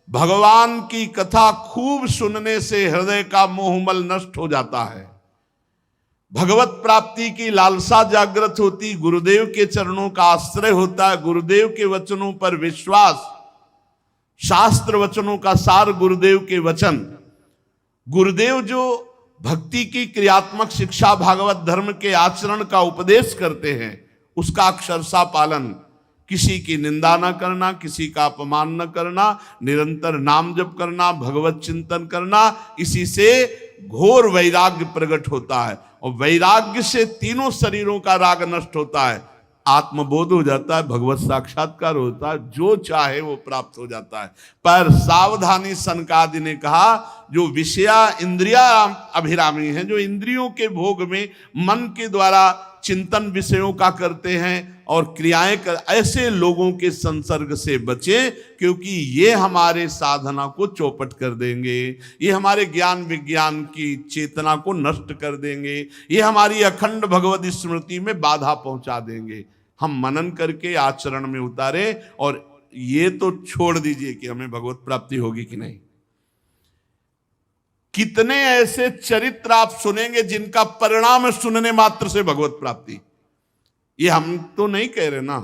भगवान की कथा खूब सुनने से हृदय का मोहमल नष्ट हो जाता है, भगवत प्राप्ति की लालसा जागृत होती, गुरुदेव के चरणों का आश्रय होता है, गुरुदेव के वचनों पर विश्वास, शास्त्र वचनों का सार गुरुदेव के वचन, गुरुदेव जो भक्ति की क्रियात्मक शिक्षा भागवत धर्म के आचरण का उपदेश करते हैं उसका अक्षरशः पालन, किसी की निंदा न करना, किसी का अपमान न करना, निरंतर नाम जप करना, भगवत चिंतन करना, इसी से घोर वैराग्य प्रकट होता है। और वैराग्य से तीनों शरीरों का राग नष्ट होता है, आत्मबोध हो जाता है, भगवत साक्षात्कार होता है, जो चाहे वो प्राप्त हो जाता है। पर सावधानी, सनकादि ने कहा, जो विषया इंद्रिया अभिरामी हैं, जो इंद्रियों के भोग में मन के द्वारा चिंतन विषयों का करते हैं और क्रियाएं कर, ऐसे लोगों के संसर्ग से बचें, क्योंकि ये हमारे साधना को चौपट कर देंगे, ये हमारे ज्ञान विज्ञान की चेतना को नष्ट कर देंगे, ये हमारी अखंड भगवत स्मृति में बाधा पहुंचा देंगे। हम मनन करके आचरण में उतारे, और ये तो छोड़ दीजिए कि हमें भगवत प्राप्ति होगी कि नहीं। कितने ऐसे चरित्र आप सुनेंगे जिनका परिणाम है सुनने मात्र से भगवत प्राप्ति। ये हम तो नहीं कह रहे ना,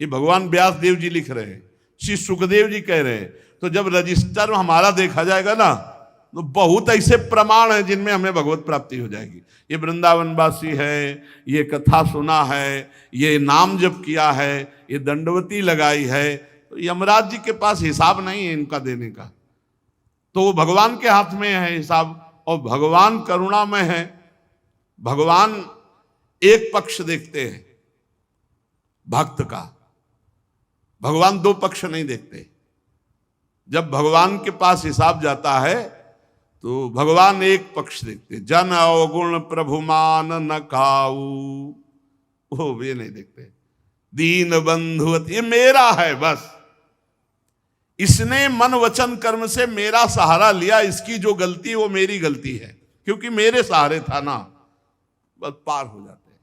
ये भगवान व्यास देव जी लिख रहे हैं, श्री सुखदेव जी कह रहे हैं। तो जब रजिस्टर हमारा देखा जाएगा ना, तो बहुत ऐसे प्रमाण है जिनमें हमें भगवत प्राप्ति हो जाएगी। ये वृंदावनवासी है, ये कथा सुना है, ये नाम जप किया है, ये दंडवती लगाई है, तो यमराज जी के पास हिसाब नहीं है इनका देने का, तो वो भगवान के हाथ में है हिसाब। और भगवान करुणामय है, भगवान एक पक्ष देखते हैं भक्त का, भगवान दो पक्ष नहीं देखते। जब भगवान के पास हिसाब जाता है तो भगवान एक पक्ष देखते, जन अवगुण प्रभु मान न खाऊ, वो ये नहीं देखते। दीन बंधुवत, ये मेरा है बस, इसने मन वचन कर्म से मेरा सहारा लिया, इसकी जो गलती वो मेरी गलती है, क्योंकि मेरे सहारे था ना, बस पार हो जाते हैं।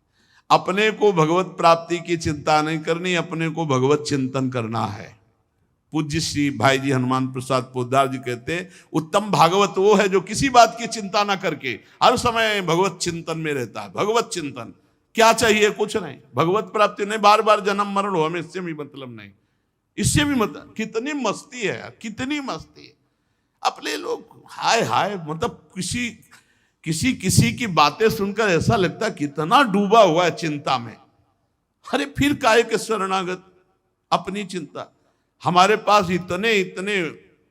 अपने को भगवत प्राप्ति की चिंता नहीं करनी, अपने को भगवत चिंतन करना है। पूज्य श्री भाई जी हनुमान प्रसाद पोद्दार जी कहते हैं, उत्तम भागवत वो है जो किसी बात की चिंता ना करके हर समय भगवत चिंतन में रहता है। भगवत चिंतन क्या चाहिए? कुछ नहीं, भगवत प्राप्ति नहीं, बार बार जन्म मरण हो, हमें इससे भी मतलब नहीं, इससे भी मतलब। कितनी मस्ती है यार, कितनी मस्ती है। अपने लोग हाय हाय, मतलब किसी की बातें सुनकर ऐसा लगता है कितना डूबा हुआ है चिंता में। अरे फिर काहे के शरणागत, अपनी चिंता। हमारे पास इतने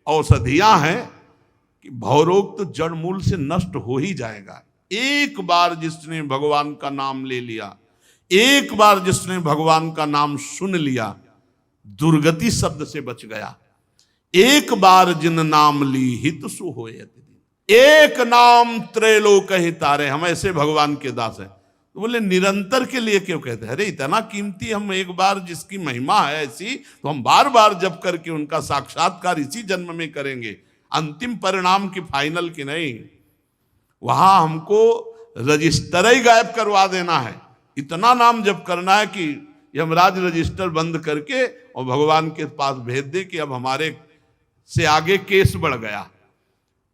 औषधियां हैं कि भवरोग तो जड़ मूल से नष्ट हो ही जाएगा। एक बार जिसने भगवान का नाम ले लिया, एक बार जिसने भगवान का नाम सुन लिया, दुर्गति शब्द से बच गया। एक बार जिन नाम ली हित सु होए, एक नाम त्रैलोक हितारे। हम ऐसे भगवान के दास हैं। तो बोले निरंतर के लिए क्यों कहते हैं? अरे इतना कीमती, हम एक बार जिसकी महिमा है ऐसी, तो हम बार बार जप करके उनका साक्षात्कार इसी जन्म में करेंगे। अंतिम परिणाम की फाइनल की नहीं, वहां हमको रजिस्टर ही गायब करवा देना है। इतना नाम जप करना है कि यमराज रजिस्टर बंद करके और भगवान के पास भेज दे कि अब हमारे से आगे केस बढ़ गया,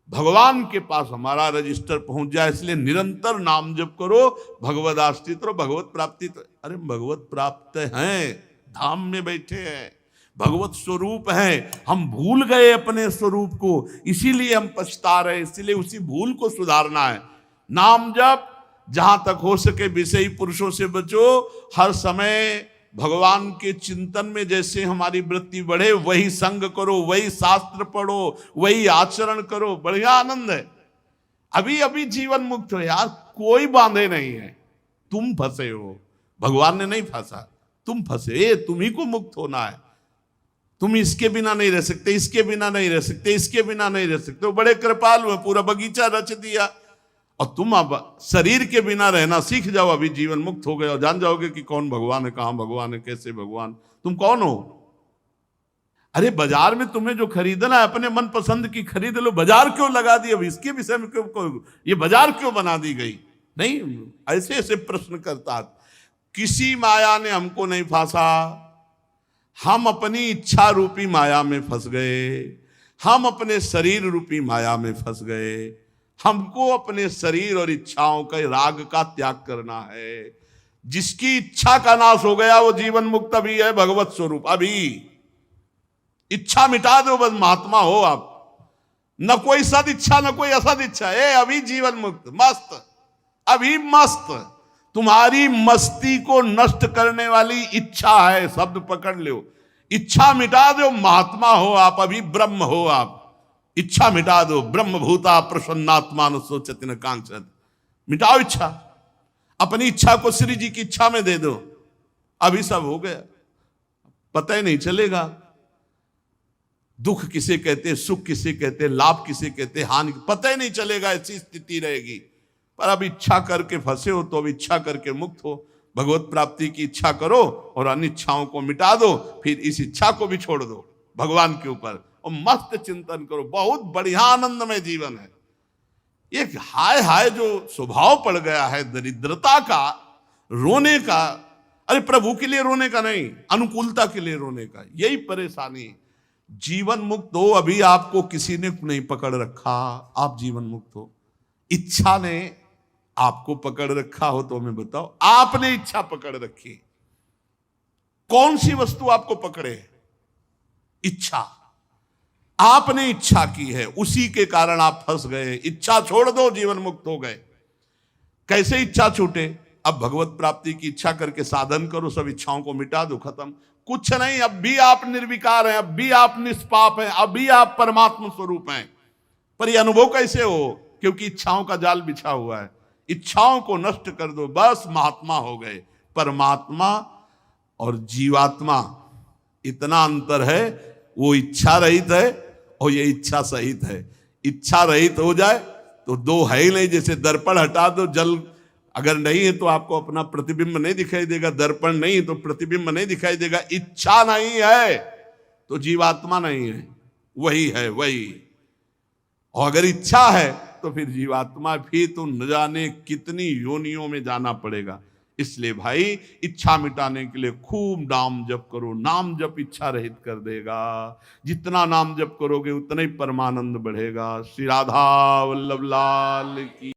भगवान के पास हमारा रजिस्टर पहुंच जाए। इसलिए निरंतर नाम जप करो, भगवद आश्रित रहो, भगवत प्राप्ति। तो अरे भगवत प्राप्त हैं, धाम में बैठे हैं, भगवत स्वरूप हैं, हम भूल गए अपने स्वरूप को, इसीलिए हम पछता रहे। इसीलिए उसी भूल को सुधारना है। नाम जप, जहां तक हो सके विषयी पुरुषों से बचो, हर समय भगवान के चिंतन में जैसे हमारी वृत्ति बढ़े वही संग करो, वही शास्त्र पढ़ो, वही आचरण करो, बढ़िया आनंद है। अभी अभी जीवन मुक्त हो यार, कोई बांधे नहीं है। तुम फंसे हो, भगवान ने नहीं फंसा, तुम फंसे, तुम्ही को मुक्त होना है। तुम इसके बिना नहीं रह सकते, इसके बिना नहीं रह सकते, इसके बिना नहीं रह सकते। बड़े कृपालु है, पूरा बगीचा रच दिया। और तुम अब शरीर के बिना रहना सीख जाओ, अभी जीवन मुक्त हो गए और जान जाओगे कि कौन भगवान है, कहां भगवान है, कैसे भगवान, तुम कौन हो। अरे बाजार में तुम्हें जो खरीदना है अपने मन पसंद की खरीद लो, बाजार क्यों लगा दी? अब इसके विषय में क्यों, ये बाजार क्यों बना दी गई? नहीं, ऐसे ऐसे प्रश्न करता। किसी माया ने हमको नहीं फांसा, हम अपनी इच्छा रूपी माया में फंस गए। हम अपने शरीर रूपी माया में फंस गए। हमको अपने शरीर और इच्छाओं का राग का त्याग करना है। जिसकी इच्छा का नाश हो गया वो जीवन मुक्त अभी है, भगवत स्वरूप अभी। इच्छा मिटा दो बस, महात्मा हो आप। न कोई सद इच्छा न कोई असद इच्छा, अभी जीवन मुक्त मस्त, अभी मस्त। तुम्हारी मस्ती को नष्ट करने वाली इच्छा है, शब्द पकड़ लो। इच्छा मिटा दो, महात्मा हो आप, अभी ब्रह्म हो आप। इच्छा मिटा दो, ब्रह्म भूता प्रसन्नात्मा न सोचत न कांक्षत। मिटाओ इच्छा, अपनी इच्छा को श्री जी की इच्छा में दे दो, अभी सब हो गया। पता ही नहीं चलेगा दुख किसे कहते, सुख किसे कहते, लाभ किसे कहते, हानि पता ही नहीं चलेगा। ऐसी स्थिति रहेगी। पर अब इच्छा करके फंसे हो तो अब इच्छा करके मुक्त हो। भगवत प्राप्ति की इच्छा करो और अनिच्छाओं को मिटा दो, फिर इस इच्छा को भी छोड़ दो भगवान के ऊपर और मस्त चिंतन करो। बहुत बढ़िया आनंदमय जीवन है। एक हाय हाय जो स्वभाव पड़ गया है दरिद्रता का, रोने का, अरे प्रभु के लिए रोने का नहीं, अनुकूलता के लिए रोने का, यही परेशानी। जीवन मुक्त हो, अभी आपको किसी ने नहीं पकड़ रखा, आप जीवन मुक्त हो। इच्छा ने आपको पकड़ रखा हो तो हमें बताओ, आपने इच्छा पकड़ रखी। कौन सी वस्तु आपको पकड़े? इच्छा। आपने इच्छा की है, उसी के कारण आप फंस गए। इच्छा छोड़ दो, जीवन मुक्त हो गए। कैसे इच्छा छूटे? अब भगवत प्राप्ति की इच्छा करके साधन करो, सब इच्छाओं को मिटा दो, खत्म। कुछ नहीं, अब भी आप निर्विकार हैं, अब भी आप निष्पाप हैं, अब भी आप परमात्मा स्वरूप हैं। पर यह अनुभव कैसे हो? क्योंकि इच्छाओं का जाल बिछा हुआ है। इच्छाओं को नष्ट कर दो, बस महात्मा हो गए। परमात्मा और जीवात्मा इतना अंतर है, वो इच्छा रहित है और ये इच्छा सहित है। इच्छा रहित हो जाए तो दो है ही नहीं। जैसे दर्पण हटा दो, जल अगर नहीं है तो आपको अपना प्रतिबिंब नहीं दिखाई देगा, दर्पण नहीं तो प्रतिबिंब नहीं दिखाई देगा। इच्छा नहीं है तो जीवात्मा नहीं है, वही है वही। और अगर इच्छा है तो फिर जीवात्मा, फिर तो न जाने कितनी योनियों में जाना पड़ेगा। इसलिए भाई, इच्छा मिटाने के लिए खूब नाम जप करो। नाम जप इच्छा रहित कर देगा। जितना नाम जप करोगे उतना ही परमानंद बढ़ेगा। श्री राधा वल्लभ लाल की।